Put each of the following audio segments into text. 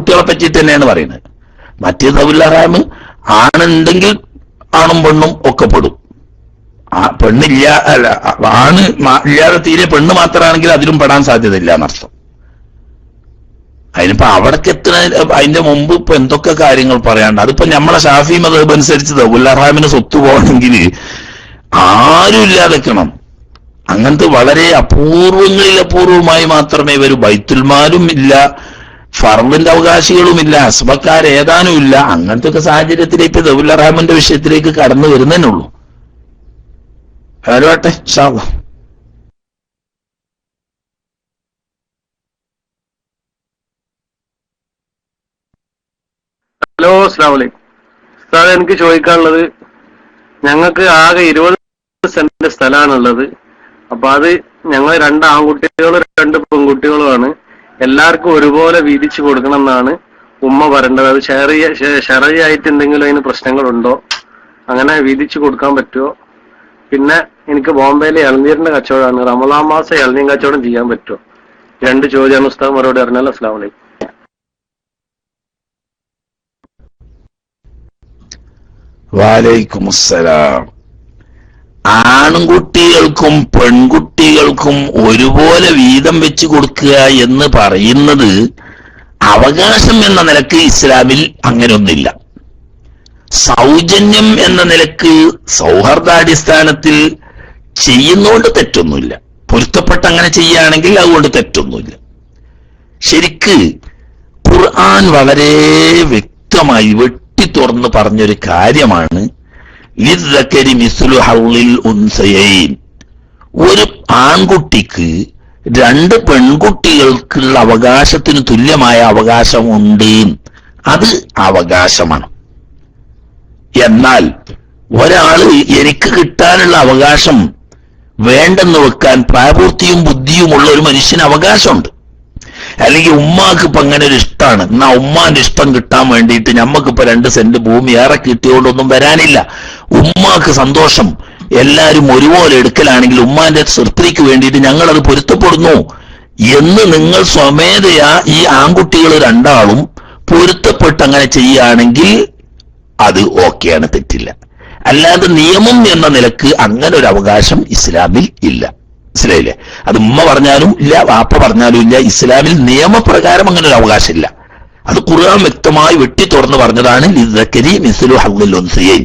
ആൺകുട്ടികളെ പറ്റിയിട്ട് തന്നെയാണ് പറയുന്നത്. മറ്റേ ദൗൽ ഇഹ്റാം ആണുണ്ടെങ്കിൽ ആണും പെണ്ണും ഒക്കെ പെടും. പെണ്ണില്ല അല്ല ആണ് ഇല്ലാതെ തീരെ പെണ്ണ് മാത്രമാണെങ്കിൽ അതിലും പെടാൻ സാധ്യതയില്ല എന്നർത്ഥം. അതിനിപ്പോ അവിടേക്ക് എത്തുന്ന അതിന്റെ മുമ്പ് ഇപ്പൊ എന്തൊക്കെ കാര്യങ്ങൾ പറയാണ്ട്. അതിപ്പോ നമ്മളെ ഷാഫി മദ്ഹബ് അനുസരിച്ച് ദൗൽ ഇഹ്റാമിന് സ്വത്ത് പോകണമെങ്കിൽ ആരും ഇല്ലാതെക്കണം. അങ്ങനത്തെ വളരെ അപൂർവമായി മാത്രമേ വരൂ. ബൈത്തുൽമാലും ഇല്ല, ഫർദിന്റെ അവകാശികളുമില്ല, അസ്ബക്കാരേതാനും ഇല്ല. അങ്ങനത്തെ ഒക്കെ സാഹചര്യത്തിലേക്ക് ദൗൽ ഇഹ്റാമിന്റെ വിഷയത്തിലേക്ക് കടന്നു വരുന്നതേ ഉള്ളൂ. ആരുവാട്ടെ ഇൻഷാ അല്ലാഹ്. ഹലോ, അസ്സലാമു അലൈക്കും. ഉസ്താദ്, എനിക്ക് ചോദിക്കാനുള്ളത്, ഞങ്ങൾക്ക് ആകെ 20 സെന്റ് സ്ഥലമാണുള്ളത്. അപ്പൊ അത് ഞങ്ങൾ 2 ആൺകുട്ടികളും 2 പെൺകുട്ടികളുമാണ്. എല്ലാവർക്കും ഒരുപോലെ വീതിച്ചു കൊടുക്കണം എന്നാണ് ഉമ്മ പറയേണ്ടത്. അത് ശരയായിട്ട് എന്തെങ്കിലും അതിന് പ്രശ്നങ്ങളുണ്ടോ? അങ്ങനെ വീതിച്ചു കൊടുക്കാൻ പറ്റുമോ? പിന്നെ എനിക്ക് ബോംബെയിലെ ഇളനീരിന്റെ കച്ചവടമാണ്. റമദാൻ മാസം ഇളനീർ കച്ചവടം ചെയ്യാൻ പറ്റുമോ? 2 ചോദ്യമാണ് ഉസ്താദ്, മറുപടി അറിഞ്ഞാൽ. അസ്സലാമു അലൈക്കും. വലൈക്കും അസ്സലാം. ആൺകുട്ടികൾക്കും പെൺകുട്ടികൾക്കും ഒരുപോലെ വീതം വെച്ച് കൊടുക്കുക എന്ന് പറയുന്നത് അവകാശം എന്ന നിലക്ക് ഇസ്ലാമിൽ അങ്ങനെയൊന്നില്ല. സൗജന്യം എന്ന നിലക്ക് സൗഹാർദ്ദാടിസ്ഥാനത്തിൽ ചെയ്യുന്നതുകൊണ്ട് തെറ്റൊന്നുമില്ല. പൊരുത്തപ്പെട്ട് അങ്ങനെ ചെയ്യുകയാണെങ്കിൽ അതുകൊണ്ട് തെറ്റൊന്നുമില്ല. ശരിക്ക് ഖുർആൻ വളരെ വ്യക്തമായി തുറന്ന് പറഞ്ഞൊരു കാര്യമാണ് ലിദ്ദക്കരി മിസ്ലു ഹൗളിൽ ഉൻസയൈൻ. ഒരു ആൺകുട്ടിക്ക് 2 പെൺകുട്ടികൾക്കുള്ള അവകാശത്തിന് തുല്യമായ അവകാശമുണ്ട്. അത് അവകാശമാണ്. എന്നാൽ ഒരാള് എനിക്ക് കിട്ടാനുള്ള അവകാശം വേണ്ടെന്ന് വെക്കാൻ പ്രായപൂർത്തിയും ബുദ്ധിയുമുള്ള ഒരു മനുഷ്യന് അവകാശമുണ്ട്. അല്ലെങ്കിൽ ഉമ്മാക്ക് ഇപ്പൊ അങ്ങനെ ഒരു ഇഷ്ടമാണ്, എന്നാ ഉമ്മാന്റെ ഇഷ്ടം കിട്ടാൻ വേണ്ടിയിട്ട് ഞമ്മക്കിപ്പോ 2 സെന്റ് ഭൂമി ഏറെ കിട്ടിയോണ്ടൊന്നും വരാനില്ല. ഉമ്മാക്ക് സന്തോഷം എല്ലാരും ഒരുപോലെ എടുക്കലാണെങ്കിൽ ഉമ്മാന്റെ തൃപ്തിക്ക് വേണ്ടിയിട്ട് ഞങ്ങളത് പൊരുത്തപ്പെടുന്നു എന്ന് നിങ്ങൾ സ്വമേധയാ ഈ ആൺകുട്ടികൾ 2 ആളും പൊരുത്തപ്പെട്ട് അങ്ങനെ ചെയ്യുകയാണെങ്കിൽ അത് ഓക്കെയാണ്, തെറ്റില്ല. അല്ലാതെ നിയമം എന്ന നിലക്ക് അങ്ങനെ ഒരു അവകാശം ഇസ്ലാമിൽ ഇല്ല. മനസ്സിലായില്ലേ? അത് ഉമ്മ പറഞ്ഞാലും ഇല്ല, വാപ്പ പറഞ്ഞാലും ഇല്ല. ഇസ്ലാമിൽ നിയമപ്രകാരം അങ്ങനെ ഒരു അവകാശമില്ല. അത് ഖുർആൻ വ്യക്തമായി വെട്ടി തുറന്ന് പറഞ്ഞതാണ് ലിദ്ദക്കരി മിസ്ലു ഹൗളിൽ ഉൻസയൈൻ.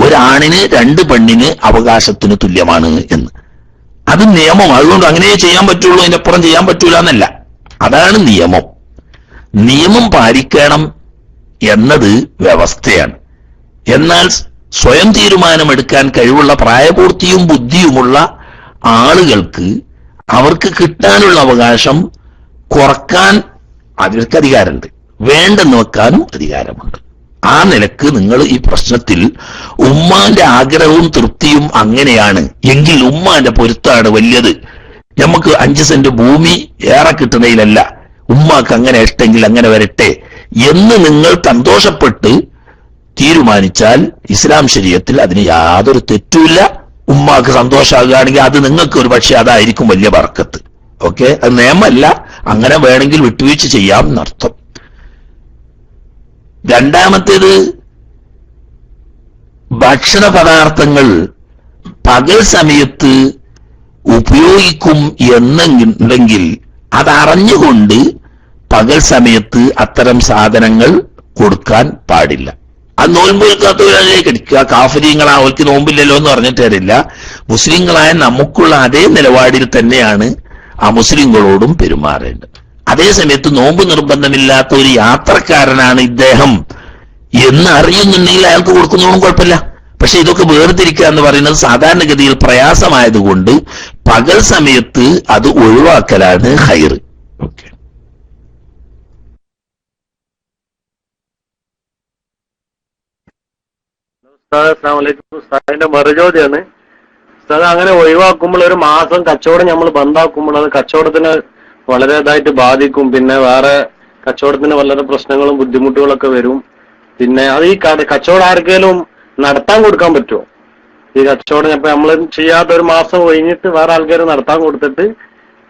ഒരാണിന് 2 പെണ്ണിന് അവകാശത്തിന് തുല്യമാണ് എന്ന്. അത് നിയമം. അതുകൊണ്ട് അങ്ങനെ ചെയ്യാൻ പറ്റുള്ളൂ, അതിനപ്പുറം ചെയ്യാൻ പറ്റൂല എന്നല്ല. അതാണ് നിയമം. നിയമം പാലിക്കണം എന്നത് വ്യവസ്ഥയാണ്. എന്നാൽ സ്വയം തീരുമാനമെടുക്കാൻ കഴിവുള്ള പ്രായപൂർത്തിയും ബുദ്ധിയുമുള്ള ആളുകൾക്ക് അവർക്ക് കിട്ടാനുള്ള അവകാശം കുറക്കാൻ അവർക്ക് അധികാരമുണ്ട്, വേണ്ടെന്ന് വെക്കാനും അധികാരമുണ്ട്. ആ നിലക്ക് നിങ്ങൾ ഈ പ്രശ്നത്തിൽ ഉമ്മാന്റെ ആഗ്രഹവും തൃപ്തിയും അങ്ങനെയാണ് എങ്കിൽ ഉമ്മാന്റെ പൊരുത്താണ് വലിയത്. നമുക്ക് 5 സെന്റ് ഭൂമി ഏറെ കിട്ടുന്നതിലല്ല, ഉമ്മാക്ക് അങ്ങനെ ഇഷ്ടമെങ്കിൽ അങ്ങനെ വരട്ടെ എന്ന് നിങ്ങൾ സന്തോഷപ്പെട്ട് തീരുമാനിച്ചാൽ ഇസ്ലാം ശരീഅത്തിൽ അതിന് യാതൊരു തെറ്റുമില്ല. ഉമ്മാക്ക് സന്തോഷമാകുകയാണെങ്കിൽ അത് നിങ്ങൾക്ക് ഒരു പക്ഷെ അതായിരിക്കും വലിയ ബർക്കത്ത്. ഓക്കെ, അത് നിയമമല്ല, അങ്ങനെ വേണമെങ്കിൽ വിട്ടുവീഴ്ച ചെയ്യാം എന്നർത്ഥം. രണ്ടാമത്തേത്, ഭക്ഷണ പദാർത്ഥങ്ങൾ പകൽ സമയത്ത് ഉപയോഗിക്കും എന്നുണ്ടെങ്കിൽ അതറിഞ്ഞുകൊണ്ട് പകൽ സമയത്ത് അത്തരം സാധനങ്ങൾ കൊടുക്കാൻ പാടില്ല. അത് നോമ്പ് വെക്കാത്തവരിലേക്ക് അടിക്കുക. കാഫര്യങ്ങളാ, അവർക്ക് നോമ്പില്ലല്ലോ എന്ന് പറഞ്ഞിട്ട് തരില്ല. മുസ്ലിങ്ങളായ നമുക്കുള്ള അതേ നിലപാടിൽ തന്നെയാണ് ആ മുസ്ലിങ്ങളോടും പെരുമാറേണ്ടത്. അതേ സമയത്ത് നോമ്പ് നിർബന്ധമില്ലാത്ത ഒരു യാത്രക്കാരനാണ് ഇദ്ദേഹം എന്ന് അറിയുന്നുണ്ടെങ്കിൽ അയാൾക്ക് കൊടുക്കുന്നതും കുഴപ്പമില്ല. പക്ഷെ ഇതൊക്കെ വേർതിരിക്കുക എന്ന് പറയുന്നത് സാധാരണഗതിയിൽ പ്രയാസമായതുകൊണ്ട് പകൽ സമയത്ത് അത് ഒഴിവാക്കലാണ് ഹൈർ. ഓക്കെ. ഉസ്താദിന്റെ മറുചോദ്യാണ് ഉസ്താദ്, അങ്ങനെ ഒഴിവാക്കുമ്പോൾ ഒരു മാസം കച്ചവടം നമ്മൾ ബന്ധാക്കുമ്പോൾ അത് കച്ചവടത്തിന് വളരെ ഇതായിട്ട് ബാധിക്കും. പിന്നെ വേറെ കച്ചവടത്തിന് വളരെ പ്രശ്നങ്ങളും ബുദ്ധിമുട്ടുകളൊക്കെ വരും. പിന്നെ അത് ഈ കച്ചവടം ആർക്കെങ്കിലും നടത്താൻ കൊടുക്കാൻ പറ്റുമോ? ഈ കച്ചവടം ഇപ്പൊ നമ്മൾ ചെയ്യാത്ത ഒരു മാസം കഴിഞ്ഞിട്ട് വേറെ ആൾക്കാർ നടത്താൻ കൊടുത്തിട്ട്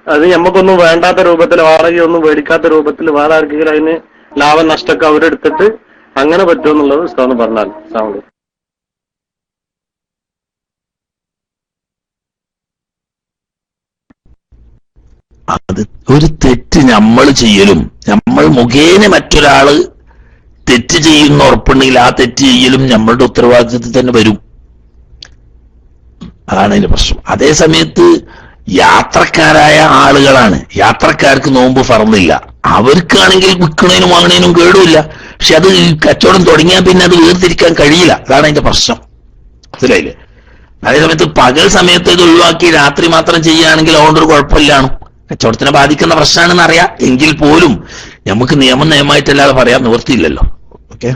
അത് നമുക്കൊന്നും വേണ്ടാത്ത രൂപത്തിൽ, വാടകയൊന്നും മേടിക്കാത്ത രൂപത്തിൽ വേറെ ആർക്കെങ്കിലും അതിന് ലാഭം നഷ്ടമൊക്കെ അവരെടുത്തിട്ട് അങ്ങനെ പറ്റുമെന്നുള്ളത് ഉസ്താദ് പറഞ്ഞാൽ സാമൂഹ്യം. അത് ഒരു തെറ്റ് നമ്മൾ ചെയ്യലും നമ്മൾ മുഖേന മറ്റൊരാള് തെറ്റ് ചെയ്യുന്ന ഉറപ്പുണ്ടെങ്കിൽ ആ തെറ്റ് ചെയ്യലും നമ്മളുടെ ഉത്തരവാദിത്വത്തിൽ തന്നെ വരും. അതാണ് അതിന്റെ പ്രശ്നം. അതേ സമയത്ത് യാത്രക്കാരായ ആളുകളാണ്, യാത്രക്കാർക്ക് നോമ്പ് ഫർദില്ല, അവർക്കാണെങ്കിൽ വിൽക്കണേനും വാങ്ങണേനും കേടുമില്ല. പക്ഷെ അത് കച്ചവടം തുടങ്ങിയാൽ പിന്നെ അത് വേർതിരിക്കാൻ കഴിയില്ല. അതാണ് അതിന്റെ പ്രശ്നം. മനസ്സിലായില്ലേ? അതേസമയത്ത് പകൽ സമയത്ത് ഇത് ഒഴിവാക്കി രാത്രി മാത്രം ചെയ്യുകയാണെങ്കിൽ അതുകൊണ്ടൊരു കുഴപ്പമില്ലാണ്. കച്ചവടത്തിനെ ബാധിക്കുന്ന പ്രശ്നമാണെന്ന് അറിയാം, എങ്കിൽ പോലും നമുക്ക് നിയമമായിട്ടല്ലാതെ പറയാൻ നിവൃത്തിയില്ലല്ലോ. ഓക്കെ,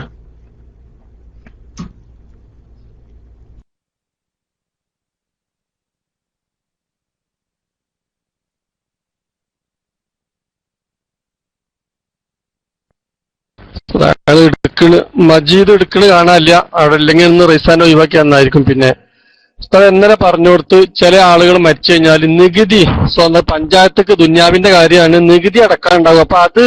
മജീദ് എടുക്കണ് കാണാനില്ല അവിടെ, അല്ലെങ്കിൽ ഒന്ന് റിസാൻ ഒഴിവാക്കി തന്നായിരിക്കും. പിന്നെ ഇന്നലെ പറഞ്ഞു കൊടുത്ത് ചില ആളുകൾ മരിച്ചു കഴിഞ്ഞാൽ നികുതി സ്വന്തം പഞ്ചായത്തേക്ക് ദുന്യാവിന്റെ കാര്യമാണ്, നികുതി അടക്കാനുണ്ടാവും. അപ്പൊ അത്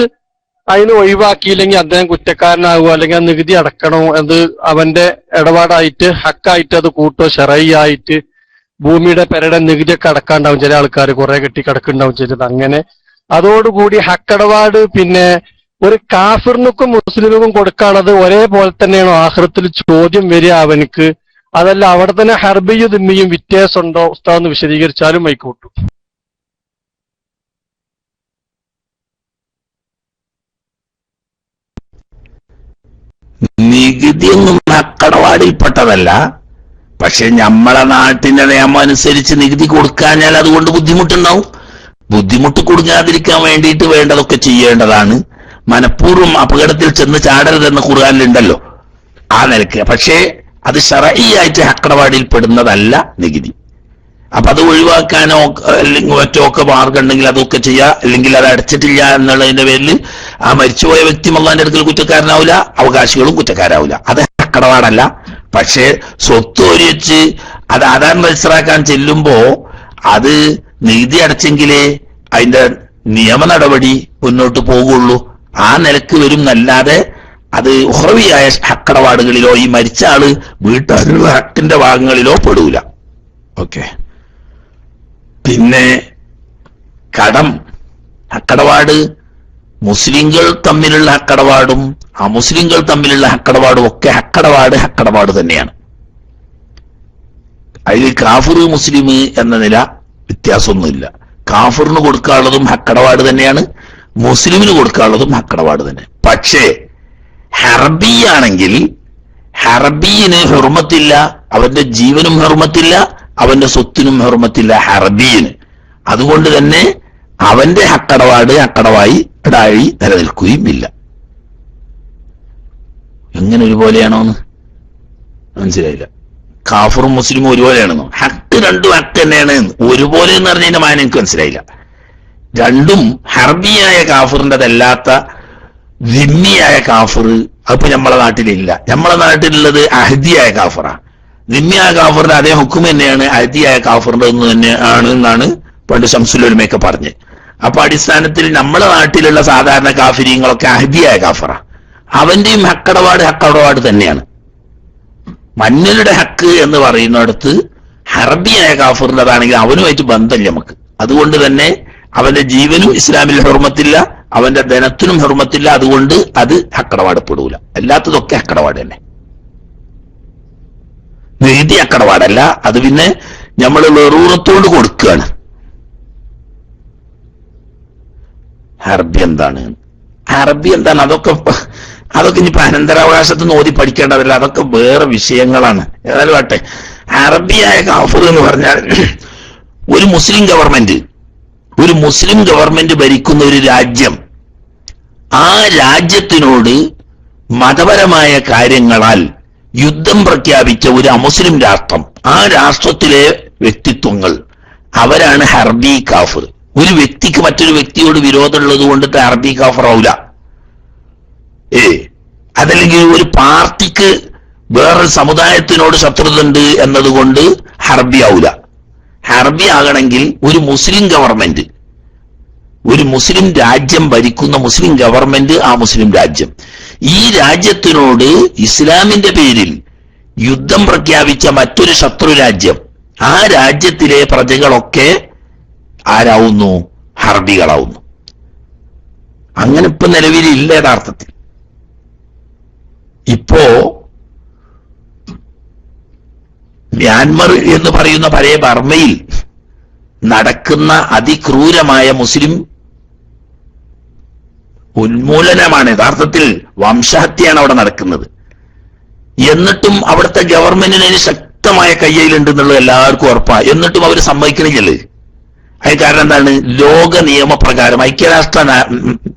അതിന് ഒഴിവാക്കിയില്ലെങ്കിൽ അദ്ദേഹം കുറ്റക്കാരനാകുമോ, അല്ലെങ്കിൽ ആ നികുതി അടക്കണോ, അത് അവന്റെ ഇടപാടായിട്ട് ഹക്കായിട്ട് അത് കൂട്ടോ, ഷറഈയായിട്ട് ഭൂമിയുടെ പെരയുടെ നികുതിയൊക്കെ അടക്കാണ്ടാവും. ചില ആൾക്കാർ കുറെ കെട്ടി കിടക്കുന്നുണ്ടാവും ചെയ്തത്. അങ്ങനെ അതോടുകൂടി ഹക്കടപാട് പിന്നെ ഒരു കാഫിറിനുക്കും മുസ്ലിമിനും കൊടുക്കാനുള്ളത് ഒരേപോലെ തന്നെയാണോ ആഖിറത്തിൽ ചോദ്യം വരിക അവനക്ക്? അതല്ല അവിടെ തന്നെ ഹർബിയും ദിമ്മിയും വ്യത്യാസമുണ്ടോ? ഉസ്താദ് വിശദീകരിച്ചാലും മൈക്കൂട്ടു. നികുതിയൊന്നും ഹക്കടപാടിൽപ്പെട്ടതല്ല. പക്ഷെ നമ്മളെ നാട്ടിന്റെ നിയമം അനുസരിച്ച് നികുതി കൊടുക്കാഞ്ഞാൽ അതുകൊണ്ട് ബുദ്ധിമുട്ടുണ്ടാവും. ബുദ്ധിമുട്ട് കൊടുക്കാതിരിക്കാൻ വേണ്ടിയിട്ട് വേണ്ടതൊക്കെ ചെയ്യേണ്ടതാണ്. മനഃപൂർവ്വം അപകടത്തിൽ ചെന്ന് ചാടരുതെന്ന് ഖുർആനിലുണ്ടല്ലോ, ആ നിലയ്ക്ക്. പക്ഷേ അത് ശറഈയായിട്ട് ഹക്കടപാടിൽ പെടുന്നതല്ല നികുതി. അപ്പൊ അത് ഒഴിവാക്കാനോ അല്ലെങ്കിൽ മറ്റൊക്കെ മാർഗം ഉണ്ടെങ്കിൽ അതൊക്കെ ചെയ്യാം. അല്ലെങ്കിൽ അത് അടച്ചിട്ടില്ല എന്നുള്ളതിന്റെ പേരിൽ ആ മരിച്ചുപോയ വ്യക്തി അല്ലാഹുവിന്റെ അടുക്കൽ കുറ്റക്കാരനാവില്ല, അവകാശികളും കുറ്റക്കാരാവില്ല. അത് ഹക്കടപാടല്ല. പക്ഷേ സ്വത്ത് ഒരിച്ച് അത് ആധാരം രജിസ്റ്ററാക്കാൻ ചെല്ലുമ്പോ അത് നികുതി അടച്ചെങ്കിലേ അതിന്റെ നിയമ നടപടി മുന്നോട്ട് പോകുള്ളൂ. ആ നിലക്ക് വരും എന്നല്ലാതെ അത് ഉഹ്റവിയായ ഹക്കടപാടുകളിലോ ഈ മരിച്ച ആള് വീട്ടാനുള്ള ഹക്കിന്റെ ഭാഗങ്ങളിലോ പെടൂല. ഓക്കെ, പിന്നെ കടം ഹക്കടപാട് മുസ്ലിങ്ങൾ തമ്മിലുള്ള ഹക്കടപാടും അമുസ്ലിങ്ങൾ തമ്മിലുള്ള ഹക്കടപാടും ഒക്കെ ഹക്കടപാട് തന്നെയാണ്. അതിൽ കാഫിർ മുസ്ലിം എന്ന നില വ്യത്യാസമൊന്നുമില്ല. കാഫിറിന് കൊടുക്കാനുള്ളതും ഹക്കടപാട് തന്നെയാണ്, മുസ്ലിമിന് കൊടുക്കാനുള്ളതും ഹക്കടപാട് തന്നെ. പക്ഷേ ഹർബിയാണെങ്കിൽ ഹർബിയിന് ഹുർമത്തില്ല, അവന്റെ ജീവനും ഹുർമത്തില്ല, അവന്റെ സ്വത്തിനും ഹുർമത്തില്ല ഹർബിയിന്. അതുകൊണ്ട് തന്നെ അവന്റെ ഹക്കടവായി നിലനിൽക്കുകയും ഇല്ല. എങ്ങനെ ഒരുപോലെയാണോന്ന് മനസ്സിലായില്ല. കാഫറും മുസ്ലിമും ഒരുപോലെയാണെന്നോ? ഹക്ക് രണ്ടും ഹക്ക് തന്നെയാണ്. ഒരുപോലെ എന്ന് പറഞ്ഞതിന്റെ മാനം എനിക്ക് മനസ്സിലായില്ല. രണ്ടും ഹർബിയായ കാഫറിൻ്റെതല്ലാത്ത ദിമ്മിയായ കാഫർ അതിപ്പോ നമ്മളെ നാട്ടിലില്ല. നമ്മളെ നാട്ടിലുള്ളത് അഹദിയായ കാഫറാ. ദിമ്മിയായ കാഫറിന്റെ അതേ ഹുക്കും തന്നെയാണ് അഹദിയായ കാഫറിന്റെ എന്ന് തന്നെയാണ് എന്നാണ് പണ്ട് ശംസുലുലമയൊക്കെ പറഞ്ഞ്. അപ്പൊ അടിസ്ഥാനത്തിൽ നമ്മളെ നാട്ടിലുള്ള സാധാരണ കാഫിര്യങ്ങളൊക്കെ അഹദിയായ കാഫറാ. അവന്റെയും ഹക്കടപാട് തന്നെയാണ്. മന്നലുടെ ഹക്ക് എന്ന് പറയുന്നിടത്ത് ഹർബിയായ കാഫറിൻ്റെതാണെങ്കിൽ അവനുമായിട്ട് ബന്ധമില്ല നമുക്ക്. അതുകൊണ്ട് തന്നെ അവന്റെ ജീവനും ഇസ്ലാമിൽ ഹുർമത്തില്ല, അവന്റെ ധനത്തിനും ഹുർമത്തില്ല. അതുകൊണ്ട് അത് ഹക്കടപാടപ്പെടൂല. അല്ലാത്തതൊക്കെ ഹക്കടപാട് തന്നെ. നികുതി ഹക്കടപാടല്ല, അത് പിന്നെ നമ്മൾ വെറൂറത്തോട് കൊടുക്കുകയാണ്. ഹർബി എന്താണ് അതൊക്കെ ഇനിയിപ്പോ അനന്തരാവകാശത്ത് ഓതി പഠിക്കേണ്ടതല്ല. അതൊക്കെ വേറെ വിഷയങ്ങളാണ്. ഏതായാലും ആട്ടെ, അറബിയായ കാഫിർ എന്ന് പറഞ്ഞാൽ ഒരു മുസ്ലിം ഗവൺമെന്റ് ഭരിക്കുന്ന ഒരു രാജ്യം, ആ രാജ്യത്തിനോട് മതപരമായ കാര്യങ്ങളാൽ യുദ്ധം പ്രഖ്യാപിച്ച ഒരു അമുസ്ലിം രാഷ്ട്രം, ആ രാഷ്ട്രത്തിലെ വ്യക്തിത്വങ്ങൾ, അവരാണ് ഹർബി കാഫിർ. ഒരു വ്യക്തിക്ക് മറ്റൊരു വ്യക്തിയോട് വിരോധമുള്ളത് കൊണ്ടിട്ട് ഹർബി കാഫിർ ആവില്ല. അതല്ലെങ്കിൽ ഒരു പാർട്ടിക്ക് വേറൊരു സമുദായത്തിനോട് ശത്രുത ഉണ്ട് എന്നതുകൊണ്ട് ഹർബി ആവില്ല. ഹർബി ആകണമെങ്കിൽ ഒരു മുസ്ലിം ഗവൺമെന്റ് ഒരു മുസ്ലിം രാജ്യം ഭരിക്കുന്ന മുസ്ലിം ഗവൺമെന്റ്, ആ മുസ്ലിം രാജ്യം, ഈ രാജ്യത്തിനോട് ഇസ്ലാമിന്റെ പേരിൽ യുദ്ധം പ്രഖ്യാപിച്ച മറ്റൊരു ശത്രു രാജ്യം, ആ രാജ്യത്തിലെ പ്രജകളൊക്കെ ആരാവുന്നു? ഹർബികളാവുന്നു. അങ്ങനെ ഇപ്പൊ നിലവിലില്ല യഥാർത്ഥത്തിൽ. ഇപ്പോ മ്യാൻമർ എന്ന് പറയുന്ന പഴയ ബർമയിൽ നടക്കുന്ന അതിക്രൂരമായ മുസ്ലിം ഉന്മൂലനമാണ്, യഥാർത്ഥത്തിൽ വംശഹത്യയാണ് അവിടെ നടക്കുന്നത്. എന്നിട്ടും അവിടുത്തെ ഗവൺമെന്റിന് അതിന് ശക്തമായ കയ്യിലുണ്ട് എന്നുള്ളത് എല്ലാവർക്കും ഉറപ്പാണ്. എന്നിട്ടും അവർ സമ്മതിക്കണില്ലേ? അതിന് കാരണം എന്താണ്? ലോക നിയമപ്രകാരം, ഐക്യരാഷ്ട്ര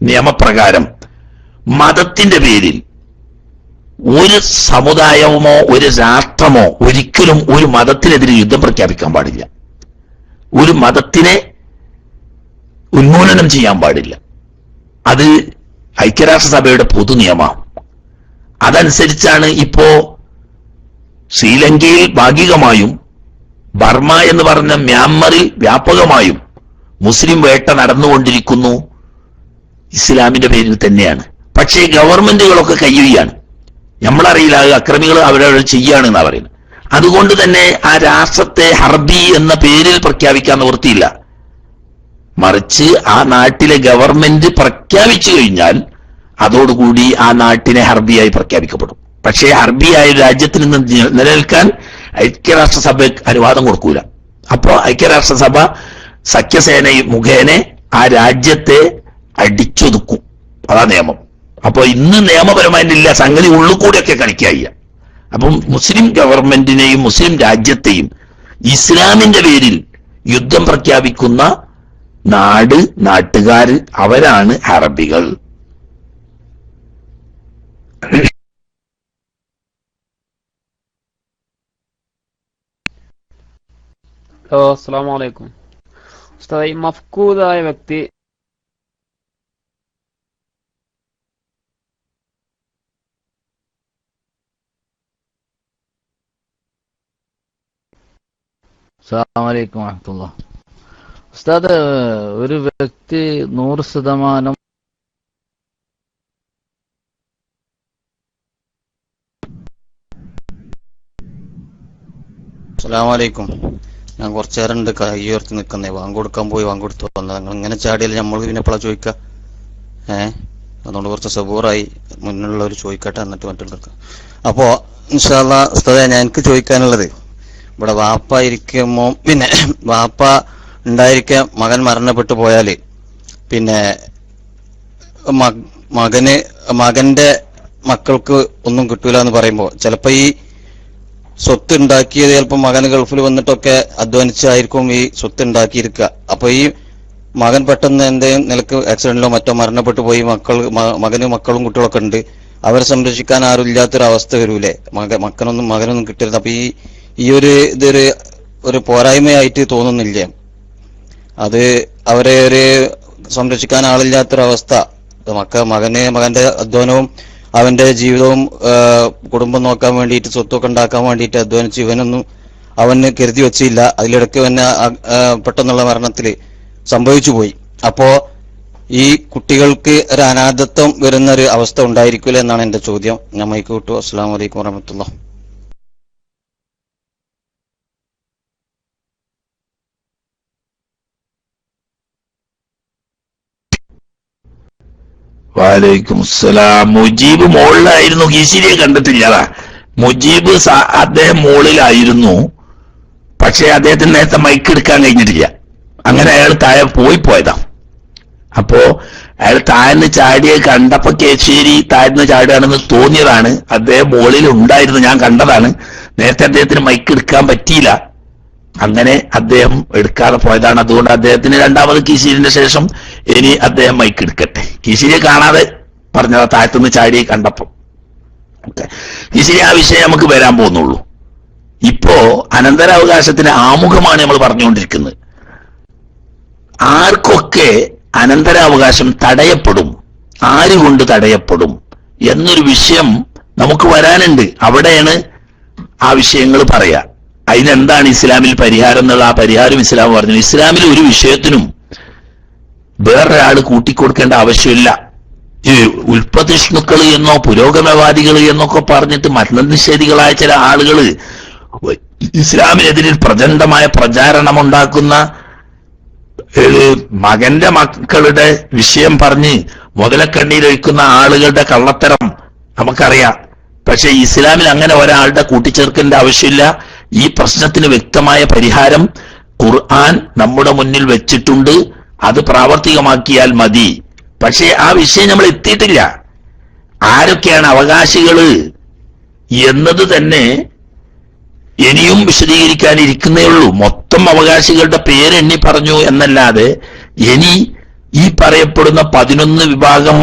നിയമപ്രകാരം മതത്തിന്റെ പേരിൽ ഒരു സമുദായമോ ഒരു രാഷ്ട്രമോ ഒരിക്കലും ഒരു മതത്തിനെതിരെ യുദ്ധം പ്രഖ്യാപിക്കാൻ പാടില്ല. ഒരു മതത്തിനെ ഉന്മൂലനം ചെയ്യാൻ പാടില്ല. അത് ഐക്യരാഷ്ട്രസഭയുടെ പൊതു നിയമമാണ്. അതനുസരിച്ചാണ് ഇപ്പോ ശ്രീലങ്കയിൽ ഭാഗികമായും ബർമ എന്ന് പറഞ്ഞ മ്യാൻമറിൽ വ്യാപകമായും മുസ്ലിം വേട്ട നടന്നുകൊണ്ടിരിക്കുന്നു. ഇസ്ലാമിന്റെ പേരിൽ തന്നെയാണ്. പക്ഷേ ഗവൺമെന്റുകളൊക്കെ കയ്യൊയ്യാണ്. നമ്മളറിയില്ല, അക്രമികൾ അവരവർ ചെയ്യാണെന്നാ പറയുന്നത്. അതുകൊണ്ട് തന്നെ ആ രാഷ്ട്രത്തെ ഹർബി എന്ന പേരിൽ പ്രഖ്യാപിക്കാൻ നിവൃത്തിയില്ല. മറിച്ച് ആ നാട്ടിലെ ഗവൺമെന്റ് പ്രഖ്യാപിച്ചു കഴിഞ്ഞാൽ അതോടുകൂടി ആ നാട്ടിനെ ഹർബിയായി പ്രഖ്യാപിക്കപ്പെടും. പക്ഷേ ഹർബിയായ രാജ്യത്തിൽ നിന്ന് നിലനിൽക്കാൻ ഐക്യരാഷ്ട്രസഭ അനുവാദം കൊടുക്കൂല. അപ്പോ ഐക്യരാഷ്ട്രസഭ സഖ്യസേന മുഖേന ആ രാജ്യത്തെ അടിച്ചൊതുക്കും. അതാ നിയമം. അപ്പൊ ഇന്ന് നിയമപരമായിട്ടില്ല, സംഗതി ഉള്ളിൽ കൂടെയൊക്കെ കളിക്കുക. അപ്പം മുസ്ലിം ഗവൺമെന്റിനെയും മുസ്ലിം രാജ്യത്തെയും ഇസ്ലാമിന്റെ പേരിൽ യുദ്ധം പ്രഖ്യാപിക്കുന്ന നാട്, നാട്ടുകാർ, അവരാണ് അറബികൾ. ഹലോ, അസ്സലാമു അലൈക്കും. ഉസ്താദ്, ഈ മഫ്കൂദായ വ്യക്തി അസ്സലാമു അലൈക്കും വറഹ്മത്തുള്ളാഹി. ഉസ്താദ്, ഒരു വ്യക്തി 100% അസ്സലാമു അലൈക്കും. ഞാൻ കുറച്ചു നേരം ഉണ്ട് കൈ ഉയർത്തി നിൽക്കുന്നേ. വാങ്ങൊടുക്കാൻ പോയി വാങ്ങൊടുത്ത് വന്നത്. നിങ്ങൾ ഇങ്ങനെ ചാടിയാൽ നമ്മൾ പിന്നെ എപ്പോഴാ ചോദിക്കുക? അതുകൊണ്ട് കുറച്ച് സബൂറായി മുന്നിലുള്ളവർ ചോദിക്കട്ടെ, എന്നിട്ട് മറ്റുള്ളവർക്ക്. അപ്പോ ഇൻഷാ അല്ലാ ഉസ്താദേ, ഞാൻ എനിക്ക് ചോദിക്കാനുള്ളത്, ഇവിടെ വാപ്പ ഇരിക്കുമ്പോ പിന്നെ വാപ്പ ഉണ്ടായിരിക്കെ മകൻ മരണപ്പെട്ടു പോയാല് പിന്നെ മകന്റെ മക്കൾക്ക് ഒന്നും കിട്ടൂല എന്ന് പറയുമ്പോ ചിലപ്പോ ഈ സ്വത്ത് ഉണ്ടാക്കിയത് ചിലപ്പോൾ മകന് ഗൾഫിൽ വന്നിട്ടൊക്കെ അധ്വാനിച്ചായിരിക്കും ഈ സ്വത്ത് ഉണ്ടാക്കിയിരിക്കുക. അപ്പൊ ഈ മകൻ പെട്ടെന്ന് എന്തെങ്കിലും നിലക്ക് ആക്സിഡന്റിലോ മറ്റോ മരണപ്പെട്ടു പോയി, മകനും കുട്ടികളൊക്കെ ഉണ്ട്, അവരെ സംരക്ഷിക്കാൻ ആരും ഇല്ലാത്തൊരവസ്ഥ വരൂലേ? മകനൊന്നും കിട്ടരുത്. അപ്പൊ ഈ ഇതൊരു പോരായ്മയായിട്ട് തോന്നുന്നില്ലേ? അത് അവരെ ഒരു സംരക്ഷിക്കാൻ ആളില്ലാത്തൊരവസ്ഥ, മകന്റെ അധ്വാനവും അവന്റെ ജീവിതവും കുടുംബം നോക്കാൻ വേണ്ടിയിട്ട് സ്വത്തൊക്കെ ഉണ്ടാക്കാൻ വേണ്ടിയിട്ട് അധ്വാനിച്ച് ഇവനൊന്നും അവന് കരുതി വെച്ചില്ല. അതിലിടയ്ക്ക് തന്നെ പെട്ടെന്നുള്ള മരണത്തിൽ സംഭവിച്ചു പോയി. അപ്പോ ഈ കുട്ടികൾക്ക് ഒരു അനാഥത്വം വരുന്ന ഒരു അവസ്ഥ ഉണ്ടായിരിക്കില്ല എന്നാണ് എന്റെ ചോദ്യം. ഞാൻ മൈക്ക് വിട്ടു. അസ്സലാമു അലൈക്കും വറഹ്മത്തുള്ളാഹി. വലൈക്കും സലാം. മുജീബ് മുകളിലായിരുന്നു, കീശിരിയെ കണ്ടിട്ടില്ല. മുജീബ് അദ്ദേഹം മുകളിലായിരുന്നു, പക്ഷെ അദ്ദേഹത്തിന് നേരത്തെ മൈക്ക് എടുക്കാൻ കഴിഞ്ഞിട്ടില്ല. അങ്ങനെ അയാൾ താഴെ പോയതാ. അപ്പോ അയാൾ താഴ്ന്ന് ചാടിയെ കണ്ടപ്പോ കേശേരി താഴ്ന്ന് ചാടുകയാണെന്ന് തോന്നിയതാണ്. അദ്ദേഹം മുകളിൽ ഉണ്ടായിരുന്നു, ഞാൻ കണ്ടതാണ്. നേരത്തെ അദ്ദേഹത്തിന് മൈക്ക് എടുക്കാൻ പറ്റിയില്ല, അങ്ങനെ അദ്ദേഹം എടുക്കാതെ പോയതാണ്. അതുകൊണ്ട് അദ്ദേഹത്തിന് രണ്ടാമത് കീശേരിന്റെ ശേഷം ഇനി അദ്ദേഹം മൈക്ക് എടുക്കട്ടെ. കീശേരിയെ കാണാതെ പറഞ്ഞതാ, താഴ്ത്തുനിന്ന് ചാടിയെ കണ്ടപ്പോ. കീശേരി, ആ വിഷയം നമുക്ക് വരാൻ പോകുന്നുള്ളൂ. ഇപ്പോ അനന്തരാവകാശത്തിന് ആമുഖമാണ് നമ്മൾ പറഞ്ഞുകൊണ്ടിരിക്കുന്നത്. ആർക്കൊക്കെ അനന്തരാവകാശം തടയപ്പെടും, ആരുകൊണ്ട് തടയപ്പെടും എന്നൊരു വിഷയം നമുക്ക് വരാനുണ്ട്. അവിടെയാണ് ആ വിഷയങ്ങൾ പറയാ. അതിനെന്താണ് ഇസ്ലാമിൽ പരിഹാരം എന്നുള്ള ആ പരിഹാരം ഇസ്ലാം പറഞ്ഞു. ഇസ്ലാമിൽ ഒരു വിഷയത്തിനും വേറൊരാൾ കൂട്ടിക്കൊടുക്കേണ്ട ആവശ്യമില്ല. ഈ ഉൽപ്പതിഷ്ണുക്കൾ എന്നോ പുരോഗമവാദികൾ എന്നൊക്കെ പറഞ്ഞിട്ട് മതനിഷേധികളായ ചില ആളുകൾ ഇസ്ലാമിനെതിരിൽ പ്രചണ്ഡമായ പ്രചാരണമുണ്ടാക്കുന്ന മകന്റെ മക്കളുടെ വിഷയം പറഞ്ഞ് മുതലക്കണ്ണീരൊഴിക്കുന്ന ആളുകളുടെ കള്ളത്തരം നമുക്കറിയാം. പക്ഷെ ഇസ്ലാമിൽ അങ്ങനെ ഒരാളുടെ കൂട്ടിച്ചേർക്കേണ്ട ആവശ്യമില്ല. ഈ പ്രശ്നത്തിന് വ്യക്തമായ പരിഹാരം ഖുർആൻ നമ്മുടെ മുന്നിൽ വെച്ചിട്ടുണ്ട്. അത് പ്രാവർത്തികമാക്കിയാൽ മതി. പക്ഷേ ആ വിഷയം നമ്മൾ എത്തിയിട്ടില്ല. ആരൊക്കെയാണ് അവകാശികള് എന്നത് തന്നെ ഇനിയും വിശദീകരിക്കാനിരിക്കുന്നേ ഉള്ളൂ. മൊത്തം അവകാശികളുടെ പേരെണ്ണി പറഞ്ഞു എന്നല്ലാതെ ഇനി ഈ പറയപ്പെടുന്ന 11 വിഭാഗം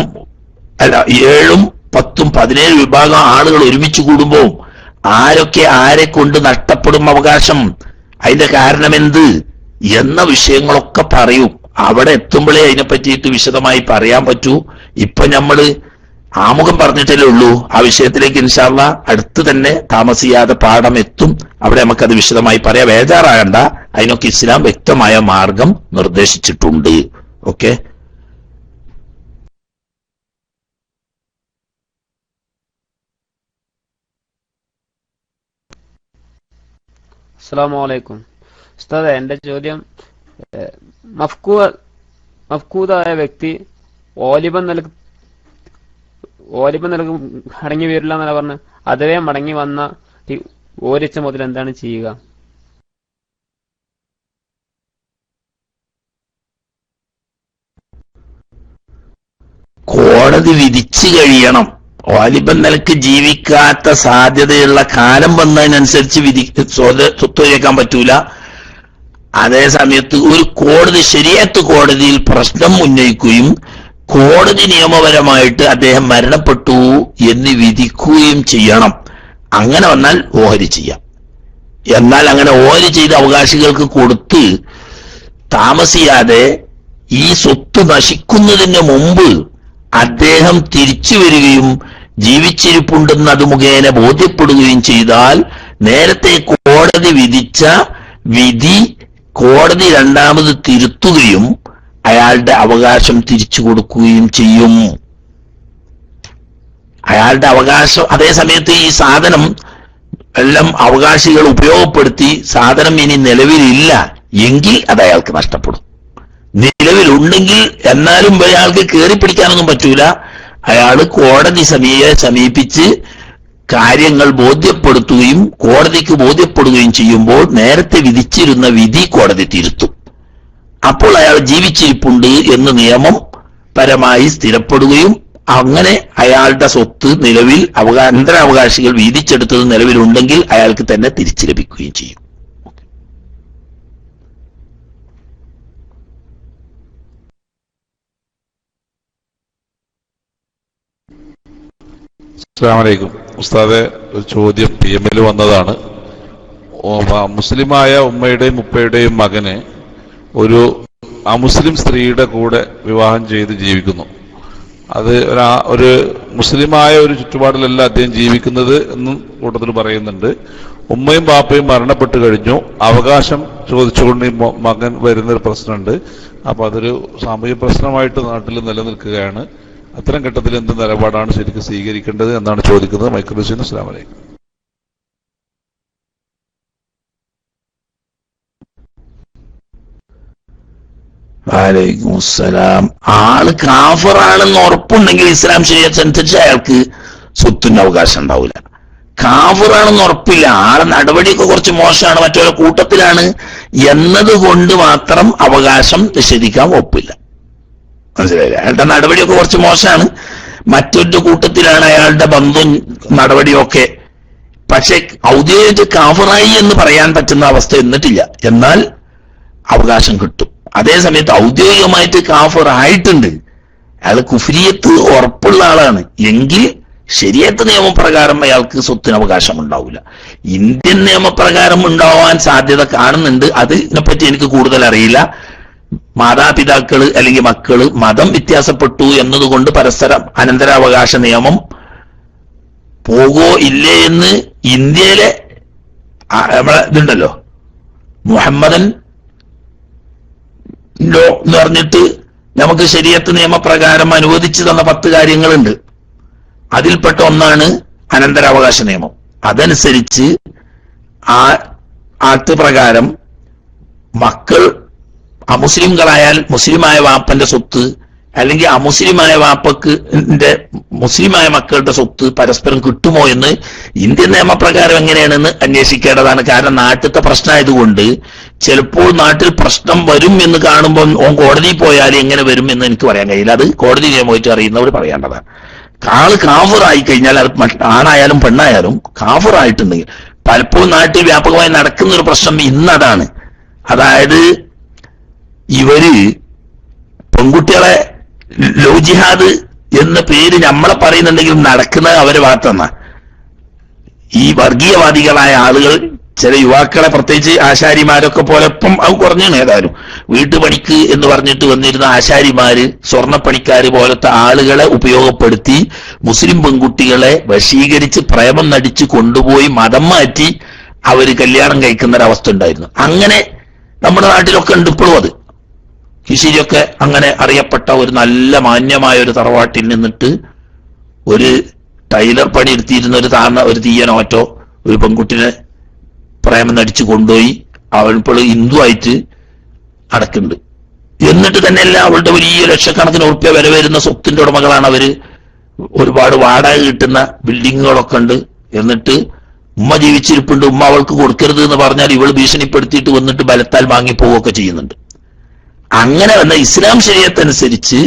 അല്ല 7, 10, 17 വിഭാഗം ആളുകൾ ഒരുമിച്ച് കൂടുമ്പോൾ ആരൊക്കെ ആരെ കൊണ്ട് നഷ്ടപ്പെടും അവകാശം, അതിന്റെ കാരണമെന്ത് എന്ന വിഷയങ്ങളൊക്കെ പറയും. അവിടെ എത്തുമ്പോഴേ അതിനെ പറ്റിയിട്ട് വിശദമായി പറയാൻ പറ്റൂ. ഇപ്പൊ നമ്മള് ആമുഖം പറഞ്ഞിട്ടല്ലേ ഉള്ളൂ. ആ വിഷയത്തിലേക്ക് ഇൻഷാ അല്ലാഹ് അടുത്ത് തന്നെ താമസിയാതെ പാഠം എത്തും. അവിടെ നമുക്കത് വിശദമായി പറയാം. ബേജാറാകണ്ട, അതിനൊക്കെ ഇസ്ലാം വ്യക്തമായ മാർഗം നിർദ്ദേശിച്ചിട്ടുണ്ട്. ഓക്കെ. അസ്സലാമു അലൈക്കും ഉസ്താദെ, എന്റെ ചോദ്യം മഫ്കൂദായ വ്യക്തി ഓലിബം നൽകും മടങ്ങി വരില്ല എന്നല്ല പറഞ്ഞ് അതവേ മടങ്ങി വന്ന ഓരിച്ച മുതൽ എന്താണ് ചെയ്യുക? കോടതി വിധിച്ചു കഴിയണം. വാലിബൻ നിലക്ക് ജീവിക്കാത്ത സാധ്യതയുള്ള കാലം വന്നതിനനുസരിച്ച് സ്വത്ത് വയ്ക്കാൻ പറ്റൂല. അതേ സമയത്ത് ഒരു കോടതി ശരീഅത്ത് കോടതിയിൽ പ്രശ്നം ഉന്നയിക്കുകയും കോടതി നിയമപരമായിട്ട് അദ്ദേഹം മരണപ്പെട്ടു എന്ന് വിധിക്കുകയും ചെയ്യണം. അങ്ങനെ വന്നാൽ ഓഹരി ചെയ്യാം. എന്നാൽ അങ്ങനെ ഓഹരി ചെയ്ത് അവകാശികൾക്ക് കൊടുത്ത് താമസിയാതെ ഈ സ്വത്ത് നശിക്കുന്നതിന് മുമ്പ് അദ്ദേഹം തിരിച്ചു വരികയും ജീവിച്ചിരിപ്പുണ്ടെന്ന് അത് മുഖേന ബോധ്യപ്പെടുകയും ചെയ്താൽ നേരത്തെ കോടതി വിധിച്ച വിധി കോടതി രണ്ടാമത് തിരുത്തുകയും അയാളുടെ അവകാശം തിരിച്ചു കൊടുക്കുകയും ചെയ്യും. അയാളുടെ അവകാശം അതേ സമയത്ത് ഈ സാധനം എല്ലാം അവകാശികൾ ഉപയോഗപ്പെടുത്തി സാധനം ഇനി നിലവിലില്ല എങ്കിൽ അത് അയാൾക്ക് നഷ്ടപ്പെടും. നിലവിലുണ്ടെങ്കിൽ എന്നാലും അയാൾക്ക് കയറി പിടിക്കാനൊന്നും പറ്റൂല. അയാൾ കോടതി സമീപിച്ച് കാര്യങ്ങൾ ബോധ്യപ്പെടുത്തുകയും കോടതിക്ക് ബോധ്യപ്പെടുകയും ചെയ്യുമ്പോൾ നേരത്തെ വിധിച്ചിരുന്ന വിധി കോടതി തിരുത്തും. അപ്പോൾ അയാൾ ജീവിച്ചിരിപ്പുണ്ട് എന്ന് നിയമം പരമായി സ്ഥിരപ്പെടുകയും അങ്ങനെ അയാളുടെ സ്വത്ത് നിലവിൽ അനന്തരാവകാശികൾ വീതിച്ചെടുത്തത് നിലവിലുണ്ടെങ്കിൽ അയാൾക്ക് തന്നെ തിരിച്ചു ലഭിക്കുകയും ചെയ്യും. അസ്സലാമു അലൈക്കും ഉസ്താദെ, ഒരു ചോദ്യം PM-ൽ വന്നതാണ്. മുസ്ലിമായ ഉമ്മയുടെയും ഉപ്പയുടെയും മകനെ ഒരു അമുസ്ലിം സ്ത്രീയുടെ കൂടെ വിവാഹം ചെയ്ത് ജീവിക്കുന്നു. അത് ഒരു മുസ്ലിമായ ഒരു ചുറ്റുപാടിലല്ല അദ്ദേഹം ജീവിക്കുന്നത് എന്നും കൂട്ടത്തിൽ പറയുന്നുണ്ട്. ഉമ്മയും ബാപ്പയും മരണപ്പെട്ടു കഴിഞ്ഞു. അവകാശം ചോദിച്ചുകൊണ്ട് ഈ മകൻ വരുന്നൊരു പ്രശ്നമുണ്ട്. അപ്പൊ അതൊരു സാമൂഹിക പ്രശ്നമായിട്ട് നാട്ടിൽ നിലനിൽക്കുകയാണ്. അത്തരം ഘട്ടത്തിൽ എന്ത് നിലപാടാണ് ശരിക്കും സ്വീകരിക്കേണ്ടത് എന്നാണ് ചോദിക്കുന്നത്. മൈക്രോസിന് അസ്സലാമു അലൈക്കും. വലൈക്കും അസ്സലാം. ആള് കാഫിറാണെന്ന് ഉറപ്പുണ്ടെങ്കിൽ ഇസ്ലാം ശരീഅത്തനുസരിച്ച് അയാൾക്ക് സ്വത്തിന് അവകാശം ഉണ്ടാവില്ല. കാഫിറാണെന്ന് ഉറപ്പില്ല, ആളെ നടപടിയൊക്കെ കുറച്ച് മോശമാണ്, മറ്റൊരു കൂട്ടത്തിലാണ് എന്നതുകൊണ്ട് മാത്രം അവകാശം നിഷേധിക്കാൻ ഒപ്പില്ല. മനസ്സിലായില്ല? അയാളുടെ നടപടിയൊക്കെ കുറച്ച് മോശമാണ്, മറ്റൊരു കൂട്ടത്തിലാണ് അയാളുടെ ബന്ധും നടപടിയൊക്കെ. പക്ഷെ ഔദ്യോഗിക കാഫിറായി എന്ന് പറയാൻ പറ്റുന്ന അവസ്ഥ എന്നിട്ടില്ല. എന്നാൽ അവകാശം കിട്ടും. അതേ സമയത്ത് ഔദ്യോഗികമായിട്ട് കാഫിർ ആയിട്ടുണ്ട്, അയാൾ കുഫ്രിയത്ത് ഉറപ്പുള്ള ആളാണ് എങ്കിൽ ശരീഅത്ത് നിയമപ്രകാരം അയാൾക്ക് സ്വത്തിന് അവകാശം ഉണ്ടാവില്ല. ഇന്ത്യൻ നിയമപ്രകാരം ഉണ്ടാവാൻ സാധ്യത കാണുന്നുണ്ട്. അതിനെപ്പറ്റി എനിക്ക് കൂടുതൽ അറിയില്ല. മാതാപിതാക്കള് അല്ലെങ്കിൽ മക്കള് മതം വ്യത്യാസപ്പെട്ടു എന്നതുകൊണ്ട് പരസ്പരം അനന്തരാവകാശ നിയമം പോകോ ഇല്ലേ എന്ന് ഇന്ത്യയിലെ നമ്മളെ ഇതുണ്ടല്ലോ, മുഹമ്മദൻ ലോ എന്ന് പറഞ്ഞിട്ട് നമുക്ക് ശരീഅത്ത് നിയമപ്രകാരം അനുവദിച്ചു തന്ന 10 കാര്യങ്ങളുണ്ട്. അതിൽപ്പെട്ട ഒന്നാണ് അനന്തരാവകാശ നിയമം. അതനുസരിച്ച് ആ ആക്ട് പ്രകാരം മക്കൾ അമുസ്ലിംകളായാൽ മുസ്ലിമായ വാപ്പന്റെ സ്വത്ത്, അല്ലെങ്കിൽ അമുസ്ലിമായ മുസ്ലിമായ മക്കളുടെ സ്വത്ത് പരസ്പരം കിട്ടുമോ എന്ന് ഇന്ത്യൻ നിയമപ്രകാരം എങ്ങനെയാണെന്ന് അന്വേഷിക്കേണ്ടതാണ്. കാരണം നാട്ടിലത്തെ പ്രശ്നമായതുകൊണ്ട് ചിലപ്പോൾ നാട്ടിൽ പ്രശ്നം വരും എന്ന് കാണുമ്പോൾ ഓൻ കോടതിയിൽ പോയാൽ എങ്ങനെ വരും എന്ന് എനിക്ക് പറയാൻ കഴിയില്ല. അത് കോടതി നിയമമായിട്ട് അറിയുന്നവർ പറയേണ്ടതാണ്. ആള് കാഫിറായി കഴിഞ്ഞാൽ അത് ആണായാലും പെണ്ണായാലും കാഫിറായിട്ടുണ്ടെങ്കിൽ പലപ്പോഴും നാട്ടിൽ വ്യാപകമായി നടക്കുന്ന ഒരു പ്രശ്നം ഇന്നതാണ്. അതായത് ഇവര് പെൺകുട്ടികളെ ലവ് ജിഹാദ് എന്ന പേര് നമ്മളെ പറയുന്നുണ്ടെങ്കിലും നടക്കുന്നത് അവരെ ഭാഗത്തുനിന്ന ഈ വർഗീയവാദികളായ ആളുകൾ ചില യുവാക്കളെ, പ്രത്യേകിച്ച് ആശാരിമാരൊക്കെ പോലെ ഇപ്പം അത് കുറഞ്ഞാണ്. ഏതായാലും വീട്ടുപണിക്ക് എന്ന് പറഞ്ഞിട്ട് വന്നിരുന്ന ആശാരിമാര്, സ്വർണ്ണപ്പണിക്കാര് പോലത്തെ ആളുകളെ ഉപയോഗപ്പെടുത്തി മുസ്ലിം പെൺകുട്ടികളെ വശീകരിച്ച് പ്രേമം നടിച്ച് കൊണ്ടുപോയി മതം മാറ്റി അവര് കല്യാണം കഴിക്കുന്ന ഒരവസ്ഥ ഉണ്ടായിരുന്നു. അങ്ങനെ നമ്മുടെ നാട്ടിലൊക്കെ ഉണ്ട് ഇപ്പോഴും. അത് കിശിരിയൊക്കെ അങ്ങനെ അറിയപ്പെട്ട ഒരു നല്ല മാന്യമായ ഒരു തറവാട്ടിൽ നിന്നിട്ട് ഒരു ടൈലർ പണി എടുത്തിരുന്ന ഒരു തീയനോറ്റോ ഒരു പെൺകുട്ടിനെ പ്രേമം നടിച്ചു കൊണ്ടുപോയി അവൾ ഹിന്ദു ആയിട്ട് അടക്കുന്നുണ്ട്. എന്നിട്ട് തന്നെയല്ല, അവളുടെ വലിയ ലക്ഷക്കണക്കിന് ഉറുപ്പ്യ വില വരുന്ന സ്വത്തിന്റെ ഉടമകളാണ് അവര്. ഒരുപാട് വാടക കിട്ടുന്ന ബിൽഡിങ്ങുകളൊക്കെ ഉണ്ട്. എന്നിട്ട് ഉമ്മ ജീവിച്ചിരിപ്പുണ്ട്, ഉമ്മ അവൾക്ക് കൊടുക്കരുത് എന്ന് പറഞ്ഞാൽ ഇവൾ ഭീഷണിപ്പെടുത്തിയിട്ട് വന്നിട്ട് ബലത്താൽ വാങ്ങിപ്പോവുകയൊക്കെ ചെയ്യുന്നുണ്ട്. അങ്ങനെ വന്ന ഇസ്ലാം ശരീഅത്തനുസരിച്ച്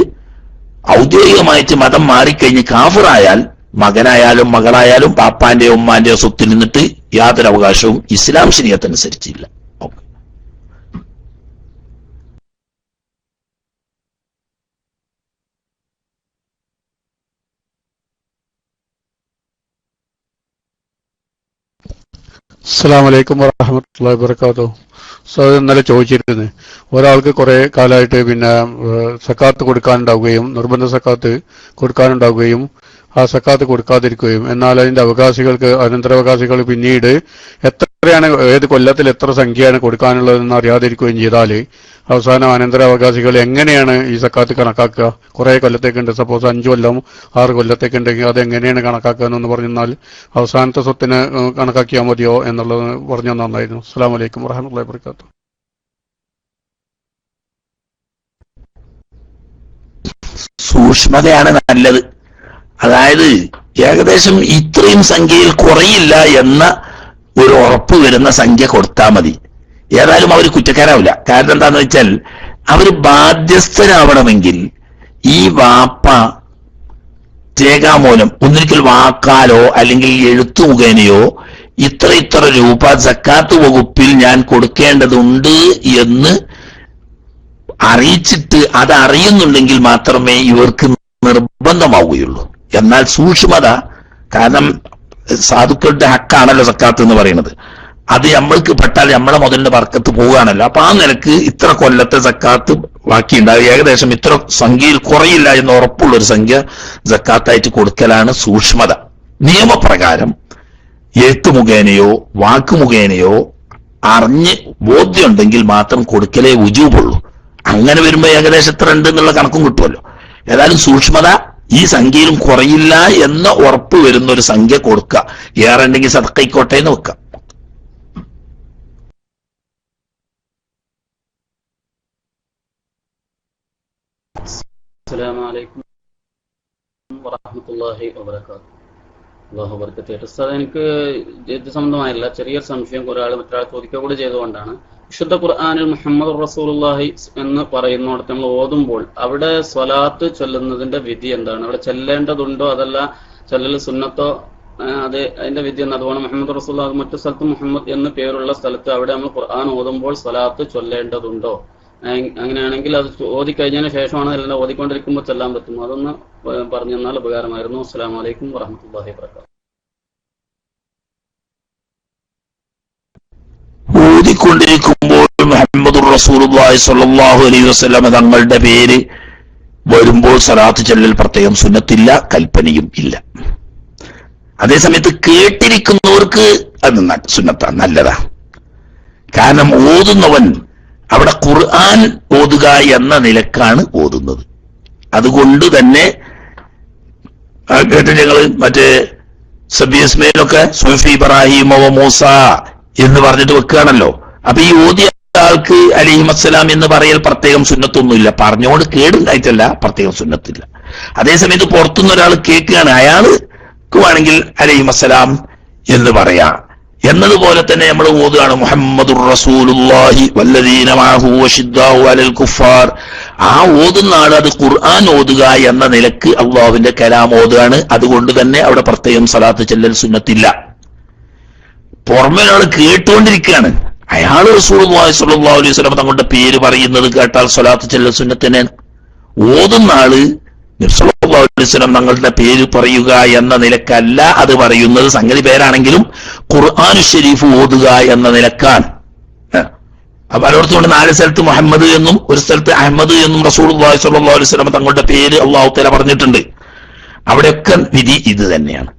ഔദ്യോഗികമായിട്ട് മതം മാറിക്കഴിഞ്ഞ് കാഫിറായാൽ മകനായാലും മകളായാലും പാപ്പാന്റെയോ ഉമ്മാന്റെയോ സ്വത്തിൽ നിന്നിട്ട് യാതൊരു അവകാശവും ഇസ്ലാം ശരീഅത്തനുസരിച്ചില്ല. അസ്സലാമു അലൈക്കും വറഹ്മത്തുള്ളാഹി വബറകാതുഹു. ഇന്നലെ ചോദിച്ചിരുന്നു, ഒരാൾക്ക് കുറെ കാലമായിട്ട് പിന്നെ സക്കാത്ത് കൊടുക്കാനുണ്ടാവുകയും നിർബന്ധ സക്കാത്ത് കൊടുക്കാനുണ്ടാവുകയും ആ സക്കാത്ത് കൊടുക്കാതിരിക്കുകയും, എന്നാൽ അതിന്റെ അവകാശികൾക്ക് അനന്തരാവകാശികൾ പിന്നീട് എത്രയാണ്, ഏത് കൊല്ലത്തിൽ എത്ര സംഖ്യയാണ് കൊടുക്കാനുള്ളതെന്ന് അറിയാതിരിക്കുകയും ചെയ്താൽ അവസാനം അനന്തരാവകാശികൾ എങ്ങനെയാണ് ഈ സക്കാത്ത് കണക്കാക്കുക? കുറെ കൊല്ലത്തേക്കുണ്ട്, സപ്പോസ് 5 കൊല്ലം 6 കൊല്ലത്തേക്കുണ്ടെങ്കിൽ അത് എങ്ങനെയാണ് കണക്കാക്കുക എന്നൊന്ന് പറഞ്ഞാൽ അവസാനത്തെ സ്വത്തിന് കണക്കാക്കിയാൽ മതിയോ എന്നുള്ളത് പറഞ്ഞു നന്നായിരുന്നു. അസ്സലാമു അലൈക്കും വറഹ്മത്തുള്ളാഹി വബറകാതുഹു. സൂക്ഷ്മതയാണ് നല്ലത്. അതായത് ഏകദേശം ഇത്രയും സംഖ്യയിൽ കുറയില്ല എന്ന ഒരു ഉറപ്പ് വരുന്ന സംഖ്യ കൊടുത്താൽ മതി. ഏതായാലും അവർ കുറ്റക്കാരാവില്ല. കാരണം എന്താണെന്ന് വെച്ചാൽ അവർ ബാധ്യസ്ഥരാവണമെങ്കിൽ ഈ വാപ്പ രേഖാമൂലം ഒന്നിരിക്കൽ വാക്കാലോ അല്ലെങ്കിൽ എഴുത്തു മുഖേനയോ ഇത്ര രൂപ സക്കാത്ത് വകുപ്പിൽ ഞാൻ കൊടുക്കേണ്ടതുണ്ട് എന്ന് അറിയിച്ചിട്ട് അത് അറിയുന്നുണ്ടെങ്കിൽ മാത്രമേ ഇവർക്ക് നിർബന്ധമാവുകയുള്ളൂ. എന്നാൽ സൂക്ഷ്മത, കാരണം സാധുക്കളുടെ ഹക്കാണല്ലോ സക്കാത്ത് എന്ന് പറയുന്നത്, അത് നമ്മൾക്ക് പെട്ടാൽ നമ്മളെ മുതലിന്റെ ബർക്കത്ത് പോവുകയാണല്ലോ. അപ്പൊ ആ നിലക്ക് ഇത്ര കൊല്ലത്തെ സക്കാത്ത് ബാക്കിയുണ്ടാകും, ഏകദേശം ഇത്ര സംഖ്യയിൽ കുറയില്ല എന്ന് ഉറപ്പുള്ള ഒരു സംഖ്യ സക്കാത്തായിട്ട് കൊടുക്കലാണ് സൂക്ഷ്മത. നിയമപ്രകാരം എഴുത്ത് മുഖേനയോ വാക്ക് മുഖേനയോ അറിഞ്ഞ് ബോധ്യമുണ്ടെങ്കിൽ മാത്രം കൊടുക്കലേ വുജൂബുള്ളൂ. അങ്ങനെ വരുമ്പോ ഏകദേശം എത്ര ഉണ്ട് എന്നുള്ള കണക്കും കിട്ടുമല്ലോ. ഏതായാലും സൂക്ഷ്മത, ഈ സംഖ്യയിലും കുറയില്ല എന്ന ഉറപ്പ് വരുന്ന ഒരു സംഖ്യ കൊടുക്കുക. ഏറെ ഉണ്ടെങ്കിൽ സദഖയ്ക്കോട്ടെ എന്ന് വെക്കാം. അസ്സലാമു അലൈക്കും വറഹ്മത്തുള്ളാഹി വബറകാതുഹു. അല്ലാഹു ബർക്കത്ത് ചെയ്യട്ടെ. ഉസ്താദ്, എനിക്ക് ഇത് സംബന്ധമായില്ല, ചെറിയൊരു സംശയം ഒരാൾ മറ്റൊരാൾ ചോദിക്കുക കൂടി ചെയ്തുകൊണ്ടാണ്. വിശുദ്ധ ഖുർആനിൽ മുഹമ്മദ് റസൂലുള്ളാഹി എന്ന് പറയുന്നിടത്ത് നമ്മൾ ഓതുമ്പോൾ അവിടെ സ്വലാത്ത് ചൊല്ലുന്നതിന്റെ വിധി എന്താണ്? അവിടെ ചെല്ലേണ്ടതുണ്ടോ അതല്ല ചൊല്ലൽ സുന്നത്തോ? അത് അതിന്റെ വിധി എന്ന്, അതുപോലെ മുഹമ്മദ് റസൂലുള്ളാഹി മറ്റു സ്ഥലത്ത് മുഹമ്മദ് എന്ന് പേരുള്ള സ്ഥലത്ത് അവിടെ നമ്മൾ ഖുർആൻ ഓതുമ്പോൾ സ്വലാത്ത് ചൊല്ലേണ്ടതുണ്ടോ? അങ്ങനെയാണെങ്കിൽ അത് ഓതിക്കഴിഞ്ഞതിന് ശേഷമാണ് അല്ല ഓതിക്കൊണ്ടിരിക്കുമ്പോൾ ചെല്ലാൻ പറ്റുമോ? അതൊന്ന് പറഞ്ഞു തന്നാൽ ഉപകാരമായിരുന്നു. അസ്സലാമു അലൈക്കും വറഹ്മത്തുള്ളാഹി വബറകാതുഹു. ഓതിക്കൊണ്ടിരിക്കുമ്പോൾ മുഹമ്മദുർ റസൂലുള്ളാഹി സ്വല്ലല്ലാഹു അലൈഹി വസല്ലം തങ്ങളുടെ പേര് വരുമ്പോൾ സ്വലാത്ത് ചൊല്ലൽ പ്രത്യേകം സുന്നത്തില്ല, കൽപ്പനയും ഇല്ല. അതേസമയത്ത് കേട്ടിരിക്കുന്നവർക്ക് അത് സുന്നത്താണ്, നല്ലതാ. കാരണം ഓതുന്നവൻ അവിടെ ഖുർആൻ ഓതുക എന്ന നിലക്കാണ് ഓതുന്നത്. അതുകൊണ്ട് തന്നെ കേട്ട് ഞങ്ങൾ മറ്റേ സബിയസ്മയിലൊക്കെ സുഫി ഇബ്രാഹിം വ മൂസ എന്ന് പറഞ്ഞിട്ട് വെക്കുകയാണല്ലോ. അപ്പൊ ഈ ഓതിയ ആൾക്ക് അലൈഹിമസ്സലാം എന്ന് പറയൽ പ്രത്യേകം സുന്നത്തൊന്നുമില്ല. പറഞ്ഞുകൊണ്ട് കേടുണ്ടായിട്ടല്ല, പ്രത്യേകം സുന്നത്തില്ല. അതേസമയത്ത് പുറത്തുനിന്ന് ഒരാൾ കേൾക്കുകയാണ്, അയാൾക്ക് വേണമെങ്കിൽ അലൈഹിമസ്സലാം എന്ന് പറയാം. എന്നതുപോലെ തന്നെ നമ്മൾ ഓതുകയാണ് മുഹമ്മദുർ റസൂലുള്ളാഹി വല്ലദീന മഅഹു വശിദ്ദാഉ അലൽ കുഫാർ. ആ ഓതുന്ന ആൾ അത് ഖുർആൻ ഓതുക എന്ന നിലക്ക് അള്ളാഹുവിന്റെ കലാം ഓതുകയാണ്. അതുകൊണ്ട് തന്നെ അവിടെ പ്രത്യേകം സലാത്ത് ചെല്ലൽ സുന്നത്തില്ല. പുറമെ ഒരാൾ കേട്ടുകൊണ്ടിരിക്കുകയാണ്, അയാൾ റസൂലുള്ളാഹി സ്വല്ലല്ലാഹു അലൈഹി വസല്ലം തങ്ങളുടെ പേര് പറയുന്നത് കേട്ടാൽ സ്വലാത്ത് ചെല്ലൽ സുന്നത്തിനെ. ഓതുന്ന ആള് നബി സല്ലല്ലാഹു അലൈഹി വസല്ലം തങ്ങളുടെ പേര് പറയുക എന്ന നിലക്കല്ല അത് പറയുന്നത്. സംഗതി പേരാണെങ്കിലും ഖുർആൻ ശരീഫ് ഓതുക എന്ന നിലക്കാണ്. അപ്പൊ പലയിടത്തുകൊണ്ട് 4 സ്ഥലത്ത് മുഹമ്മദ് എന്നും 1 സ്ഥലത്ത് അഹമ്മദ് എന്നും റസൂലുള്ളാഹി സ്വല്ലല്ലാഹു അലൈഹി വസല്ലം തങ്ങളുടെ പേര് അല്ലാഹു തആല പറഞ്ഞിട്ടുണ്ട്. അവിടെയൊക്കെ വിധി ഇത് തന്നെയാണ്.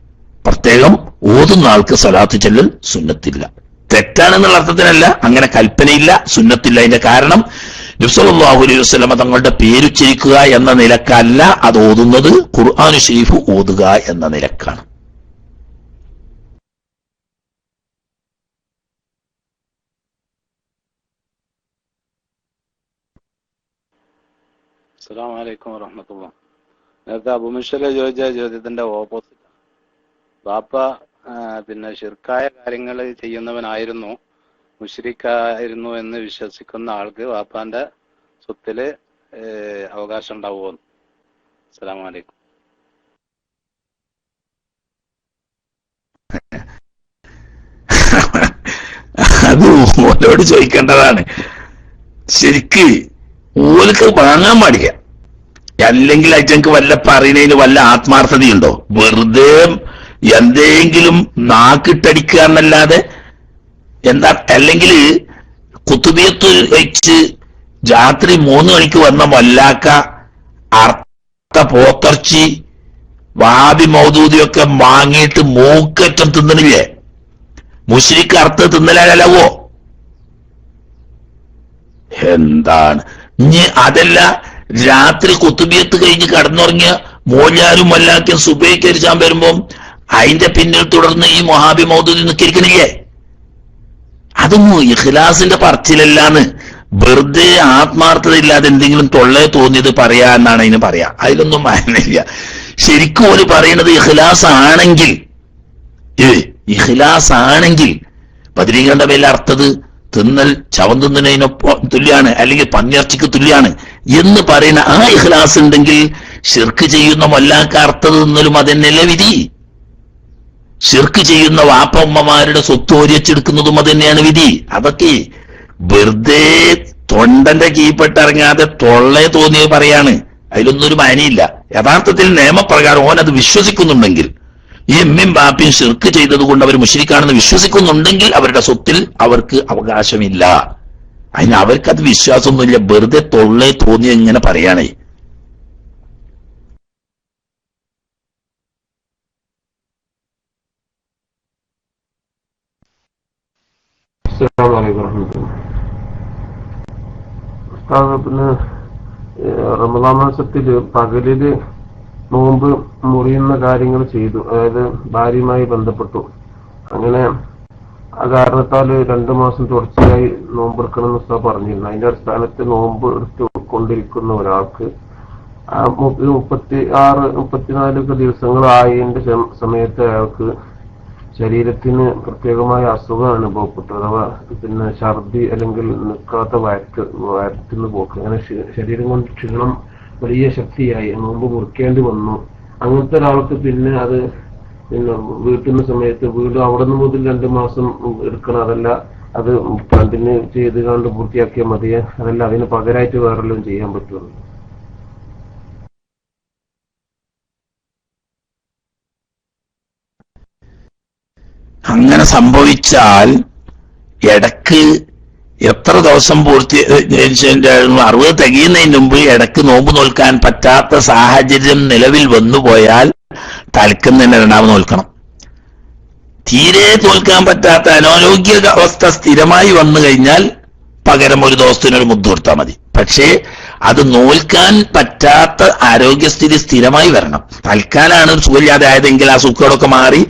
പ്രത്യേകം ഓതുന്ന ആൾക്ക് സ്വലാത്ത് ചെല്ലൽ സുന്നത്തില്ല. തെറ്റാണെന്നുള്ള അർത്ഥത്തിനല്ല, അങ്ങനെ കൽപ്പനയില്ല, സുന്നത്തില്ല. അതിന്റെ കാരണം നബി സല്ലല്ലാഹു അലൈഹി വസല്ലം തങ്ങളുടെ പേരുച്ചരിക്കുക എന്ന നിലക്കല്ല അത് ഓതുന്നത്, ഖുർആൻ ശരീഫ് ഓതുക എന്ന നിലക്കാണ്. അസ്സലാമു അലൈക്കും വറഹ്മത്തുള്ളാഹി. നേരത്തെ അബുമിഷല് ചോദിച്ച ചോദ്യത്തിന്റെ ഓപ്പോസിറ്റ്. ബാപ്പ പിന്നെ ശിർക്കായ കാര്യങ്ങൾ ചെയ്യുന്നവനായിരുന്നു, മുശ്രിക്കായിരുന്നു എന്ന് വിശ്വസിക്കുന്ന ആൾക്ക് ബാപ്പാന്റെ സ്വത്തില് അവകാശം ഉണ്ടാവുമോ? അസ്സലാമു അലൈക്കും. അത് ഓലോട് ചോദിക്കേണ്ടതാണ്. ശരിക്ക് ഓൽക്ക് വാങ്ങാൻ പാടില്ല. അല്ലെങ്കിൽ അച്ഛക്ക് വല്ല പറയുന്നതിന് വല്ല ആത്മാർത്ഥതയുണ്ടോ? വെറുതെ എന്തെങ്കിലും നാക്കിട്ടടിക്കുക എന്നല്ലാതെ എന്താ? അല്ലെങ്കിൽ കുത്തുബിയത്ത് വെച്ച് രാത്രി 3 മണിക്ക് വന്ന മല്ലാക്ക അർത്ഥ പോത്തർച്ചി വാബി മൗദൂദിയൊക്കെ വാങ്ങിയിട്ട് മൂക്കറ്റം തിന്നണില്ലേ? മുശ്രിക്ക് അർത്ഥ തിന്നലാലവോ? എന്താണ് ഇനി? അതല്ല, രാത്രി കുത്തുബിയത്ത് കഴിഞ്ഞ് കടന്നുറങ്ങിയ മോഞ്ഞാരും മല്ലാക്കും സുബൈക്കരിച്ചാൻ വരുമ്പം അതിന്റെ പിന്നിൽ തുടർന്ന് ഈ മൊഹാബി മൗദൂദി നിൽക്കിരിക്കണില്ലേ? അതൊന്നും ഇഖ്ലാസിന്റെ പറച്ചിലല്ലാന്ന്. വെറുതെ ആത്മാർത്ഥത ഇല്ലാതെ എന്തെങ്കിലും തൊള്ളയെ തോന്നിയത് പറയാ എന്നാണ് അതിന് പറയാ. അതിലൊന്നും മാനില്ല. ശരിക്കും ഓര് പറയണത് ഇഖ്ലാസ് ആണെങ്കിൽ, ഇഖ്ലാസ് ആണെങ്കിൽ ബദരീങ്ങളുടെ മേലെ അർത്ഥത് തിന്നൽ ചവൻ തിന്നതിനൊപ്പം തുല്യാണ്, അല്ലെങ്കിൽ പന്നിയിറച്ചിക്ക് തുല്യാണ് എന്ന് പറയുന്ന ആ ഇഖ്ലാസ് ഉണ്ടെങ്കിൽ ശിർക്ക് ചെയ്യുന്ന വല്ലാക്ക അർത്ഥത് തിന്നലും അതന്നെയല്ലേ വിധി. ശിർക്ക് ചെയ്യുന്ന വാപ്പമ്മമാരുടെ സ്വത്ത് ഓരിച്ചെടുക്കുന്നതും അതന്നെയാണ് വിധി. അതൊക്കെ വെറുതെ തൊണ്ടന്റെ കീഴ്പ്പെട്ടിറങ്ങാതെ തൊള്ളയെ തോന്നിയത് പറയാണ്. അതിലൊന്നും ഒരു മാനിയില്ല. യഥാർത്ഥത്തിൽ നിയമപ്രകാരം ഓൻ അത് വിശ്വസിക്കുന്നുണ്ടെങ്കിൽ, ഈ എമ്മയും ബാപ്പയും ശിർക്ക് ചെയ്തത് കൊണ്ട് അവർ മുശ്രിക്കാണെന്ന് വിശ്വസിക്കുന്നുണ്ടെങ്കിൽ അവരുടെ സ്വത്തിൽ അവർക്ക് അവകാശമില്ല. അതിന് അവർക്കത് വിശ്വാസമൊന്നുമില്ല. വെറുതെ തൊള്ളയെ തോന്നി ഇങ്ങനെ പറയാണേ. പിന്നെ റമദാൻ മാസത്തില് പകലില് നോമ്പ് മുറിയുന്ന കാര്യങ്ങൾ ചെയ്തു, അതായത് ഭാര്യയുമായി ബന്ധപ്പെട്ടു. അങ്ങനെ ആ കാരണത്താൽ 2 മാസം തുടർച്ചയായി നോമ്പ് എടുക്കണമെന്ന് പറഞ്ഞിരുന്നു. അതിന്റെ അടിസ്ഥാനത്തിൽ നോമ്പ് എടുത്ത് കൊണ്ടിരിക്കുന്ന ഒരാൾക്ക് 34 ദിവസങ്ങളായതിന്റെ സമയത്ത് അയാൾക്ക് ശരീരത്തിന് പ്രത്യേകമായ അസുഖം അനുഭവപ്പെട്ടു. അഥവാ പിന്നെ ഛർദി അല്ലെങ്കിൽ നിൽക്കാത്ത വയറ്റിന്ന് പോക്ക്, അങ്ങനെ ശരീരം കൊണ്ട് ക്ഷീണം വലിയ ശക്തിയായി നോമ്പ് മുറിക്കേണ്ടി വന്നു. അങ്ങനത്തെ ഒരാൾക്ക് പിന്നെ അത് പിന്നെ വീട്ടുന്ന സമയത്ത് വീട് അവിടെ നിന്ന് മുതൽ 2 മാസം എടുക്കണം. അതല്ല അത് കണ്ടിന്യൂ ചെയ്ത് കണ്ട് പൂർത്തിയാക്കിയാൽ മതിയെ, അതല്ല അതിന് പകരമായിട്ട് വേറെല്ലാം ചെയ്യാൻ പറ്റുള്ളൂ. അങ്ങനെ സംഭവിച്ചാൽ ഇടക്ക് എത്ര ദിവസം 60 തികയുന്നതിന് മുമ്പ് ഇടക്ക് നോമ്പ് നോൽക്കാൻ പറ്റാത്ത സാഹചര്യം നിലവിൽ വന്നുപോയാൽ തലക്കുന്ന തന്നെ 2ാമത് നോൽക്കണം. തീരെ തോൽക്കാൻ പറ്റാത്ത അനാരോഗ്യ അവസ്ഥ സ്ഥിരമായി വന്നു കഴിഞ്ഞാൽ പകരം ഒരു ദിവസത്തിനൊരു മുദ്ദ കൊടുത്താൽ മതി. പക്ഷേ അത് നോൽക്കാൻ പറ്റാത്ത ആരോഗ്യസ്ഥിതി സ്ഥിരമായി വരണം. തൽക്കാലാണ് ഒരു സുഖമില്ലാതെ ആയതെങ്കിൽ ആ സുഖങ്ങളൊക്കെ മാറി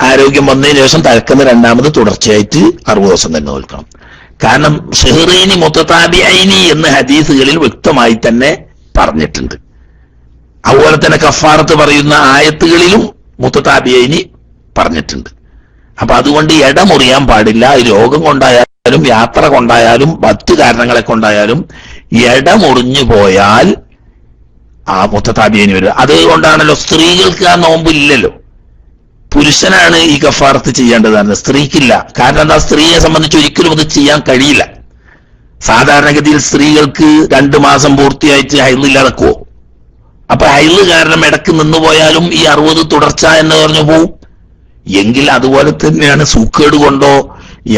ആരോഗ്യം വന്നതിന് ശേഷം തൽക്കുന്ന രണ്ടാമത് തുടർച്ചയായിട്ട് 60 ദിവസം തന്നെ നോൽക്കണം. കാരണം ഷെഹ്റൈനി മുത്തതാബിഐനി എന്ന് ഹദീസുകളിൽ വ്യക്തമായി തന്നെ പറഞ്ഞിട്ടുണ്ട്. അതുപോലെ തന്നെ കഫാറത്ത് പറയുന്ന ആയത്തുകളിലും മുത്തതാബിഐനി പറഞ്ഞിട്ടുണ്ട്. അപ്പൊ അതുകൊണ്ട് ഇടമുറിയാൻ പാടില്ല. രോഗം കൊണ്ടായാലും യാത്ര കൊണ്ടായാലും മറ്റു കാരണങ്ങളെ കൊണ്ടായാലും ഇടമുറിഞ്ഞു പോയാൽ ആ മുത്തതാബിഐനി വരും. അതുകൊണ്ടാണല്ലോ സ്ത്രീകൾക്ക് ആ നോമ്പില്ലല്ലോ. പുരുഷനാണ് ഈ കഫാറത്ത് ചെയ്യേണ്ടതാണ്, സ്ത്രീക്കില്ല. കാരണം എന്താ, സ്ത്രീയെ സംബന്ധിച്ച് ഒരിക്കലും അത് ചെയ്യാൻ കഴിയില്ല. സാധാരണഗതിയിൽ സ്ത്രീകൾക്ക് 2 മാസം പൂർത്തിയായിട്ട് ഹൈളില്ലാതെക്കുവോ? അപ്പൊ ഹൈള് കാരണം ഇടക്ക് നിന്നുപോയാലും ഈ 60 തുടർച്ച എന്ന് പറഞ്ഞു പോവും. എങ്കിൽ അതുപോലെ തന്നെയാണ് സൂക്കേട് കൊണ്ടോ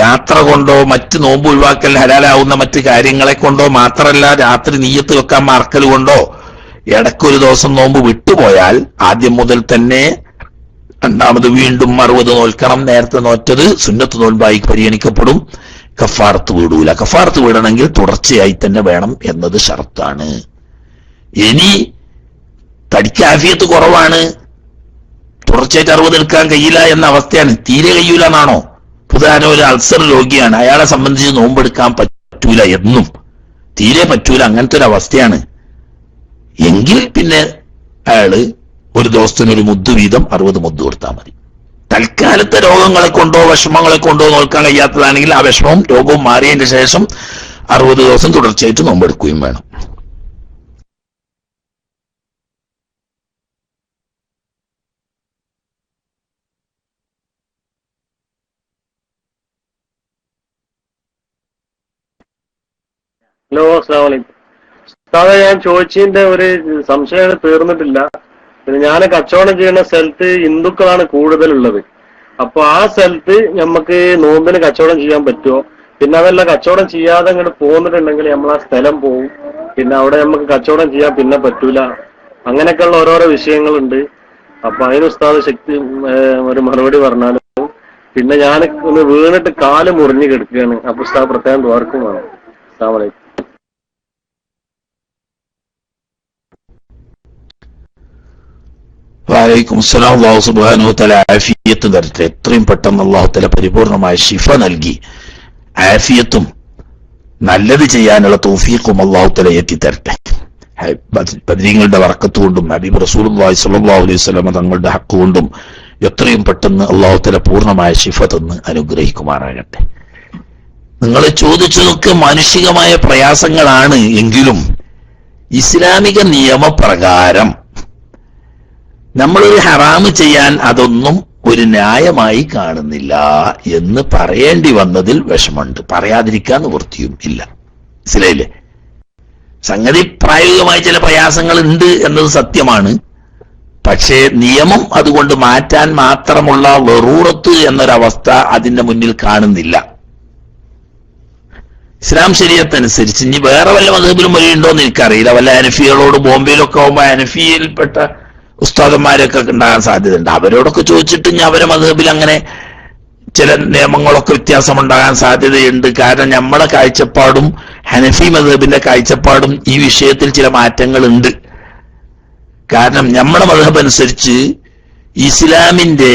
യാത്ര കൊണ്ടോ മറ്റ് നോമ്പ് ഒഴിവാക്കൽ ഹലാലാവുന്ന മറ്റ് കാര്യങ്ങളെ കൊണ്ടോ മാത്രമല്ല രാത്രി നീയത്ത് വെക്കാൻ മറക്കൽ കൊണ്ടോ ഇടയ്ക്കൊരു ദിവസം നോമ്പ് വിട്ടുപോയാൽ ആദ്യം മുതൽ തന്നെ രണ്ടാമത് വീണ്ടും 60 നോൽക്കണം. നേരത്തെ നോറ്റത് സുന്നത്ത് നോൽബായി പരിഗണിക്കപ്പെടും. കഫാറത്ത് വീടൂല. കഫാറത്ത് വീടണമെങ്കിൽ തുടർച്ചയായി തന്നെ വേണം എന്നത് ഷർത്താണ്. ഇനി തടിക്ക് ആഫിയത്ത് കുറവാണ്, തുടർച്ചയായിട്ട് 60 എടുക്കാൻ കഴിയില്ല എന്ന അവസ്ഥയാണ്. തീരെ കഴിയൂല എന്നാണോ? ഉദാഹരണം, ഒരു അൾസർ രോഗിയാണ്, അയാളെ സംബന്ധിച്ച് നോമ്പെടുക്കാൻ പറ്റൂല, എന്നും തീരെ പറ്റൂല, അങ്ങനത്തെ ഒരു അവസ്ഥയാണ്. എങ്കിൽ പിന്നെ അയാള് ഒരു ദിവസത്തിനൊരു മുദ്ദ് വീതം 60 മുദ്ദ് കൊടുത്താൽ മതി. തൽക്കാലത്തെ രോഗങ്ങളെ കൊണ്ടോ വിഷമങ്ങളെ കൊണ്ടോ നോക്കാൻ കഴിയാത്തതാണെങ്കിൽ ആ വിഷമവും രോഗവും മാറിയതിന്റെ ശേഷം 60 ദിവസം തുടർച്ചയായിട്ട് നോമ്പെടുക്കുകയും വേണം. ഹലോ, അസ്സലാമു അലൈക്കും. ഉസ്താദേ, ഞാൻ ചോദിച്ചതിന്റെ ഒരു സംശയം തീർന്നിട്ടില്ല. പിന്നെ ഞാൻ കച്ചവടം ചെയ്യുന്ന സ്ഥലത്ത് ഹിന്ദുക്കളാണ് കൂടുതലുള്ളത്. അപ്പൊ ആ സ്ഥലത്ത് നമുക്ക് നോമ്പിന് കച്ചവടം ചെയ്യാൻ പറ്റുമോ? പിന്നെ അതല്ല, കച്ചവടം ചെയ്യാതെ അങ്ങോട്ട് പോകുന്നിട്ടുണ്ടെങ്കിൽ നമ്മൾ ആ സ്ഥലം പോവും, പിന്നെ അവിടെ നമുക്ക് കച്ചവടം ചെയ്യാൻ പിന്നെ പറ്റൂല. അങ്ങനെയൊക്കെയുള്ള ഓരോരോ വിഷയങ്ങളുണ്ട്. അപ്പൊ അതിന് ഉസ്താദ് ശക്തി ഒരു മറുപടി പറഞ്ഞാലും. പിന്നെ ഞാൻ ഒന്ന് വീണിട്ട് കാല് മുറിഞ്ഞു കിടക്കുകയാണ്. അപ്പൊ ഉസ്താദ് പ്രത്യേകം ദ്വാർക്കും വേണം. അസ്സലാമു അലൈക്കും. വലൈക്കും അസ്സലാം. അല്ലാഹു സുബ്ഹാനഹു വ തആല ആഫിയത്ത് തരട്ടെ. എത്രയും പെട്ടെന്ന് അല്ലാഹു തആല പരിപൂർണമായ ശിഫ നൽകി ആഫിയത്തും നല്ലത് ചെയ്യാനുള്ള തൗഫീഖും അല്ലാഹു തആല എത്തി തരട്ടെ. ബദരീങ്ങളുടെ ബറക്കത്ത് കൊണ്ടും ഹബീബ് റസൂലുള്ളാഹി സ്വല്ലല്ലാഹു അലൈഹി വസല്ലം തങ്ങളുടെ ഹക്ക് കൊണ്ടും എത്രയും പെട്ടെന്ന് അല്ലാഹു തആല പൂർണ്ണമായ ശിഫ തന്ന് അനുഗ്രഹിക്കുമാറാകട്ടെ. നിങ്ങൾ ചോദിച്ചതൊക്കെ മാനുഷികമായ പ്രയാസങ്ങളാണ്. എങ്കിലും ഇസ്ലാമിക നിയമപ്രകാരം നമ്മളൊരു ഹറാമ് ചെയ്യാൻ അതൊന്നും ഒരു ന്യായമായി കാണുന്നില്ല എന്ന് പറയേണ്ടി വന്നതിൽ വിഷമമുണ്ട്. പറയാതിരിക്കാൻ നിവൃത്തിയും ഇല്ല. മനസ്സിലായില്ലേ? സംഗതി പ്രായോഗികമായി ചില പ്രയാസങ്ങൾ ഉണ്ട് എന്നത് സത്യമാണ്. പക്ഷേ നിയമം അതുകൊണ്ട് മാറ്റാൻ മാത്രമുള്ള വെറൂറത്ത് എന്നൊരവസ്ഥ അതിന്റെ മുന്നിൽ കാണുന്നില്ല. ഇസ്ലാം ശരീഅത്തനുസരിച്ച് ഇനി വേറെ വല്ല മദ്ഹബിലും വഴിയുണ്ടോ എന്ന് എനിക്കറിയില്ല. വല്ല ഹനഫികളോട് ബോംബെയിലൊക്കെ ആവുമ്പോൾ ഹനഫിയിൽപ്പെട്ട ഉസ്താദന്മാരൊക്കെ ഉണ്ടാകാൻ സാധ്യതയുണ്ട്. അവരോടൊക്കെ ചോദിച്ചിട്ട് ഞാൻ അവരെ മദ്ഹബിൽ അങ്ങനെ ചില നിയമങ്ങളൊക്കെ വ്യത്യാസമുണ്ടാകാൻ സാധ്യതയുണ്ട്. കാരണം നമ്മളെ കാഴ്ചപ്പാടും ഹനഫി മദ്ഹബിന്റെ കാഴ്ചപ്പാടും ഈ വിഷയത്തിൽ ചില മാറ്റങ്ങളുണ്ട്. കാരണം നമ്മളെ മദ്ഹബ് അനുസരിച്ച് ഇസ്ലാമിന്റെ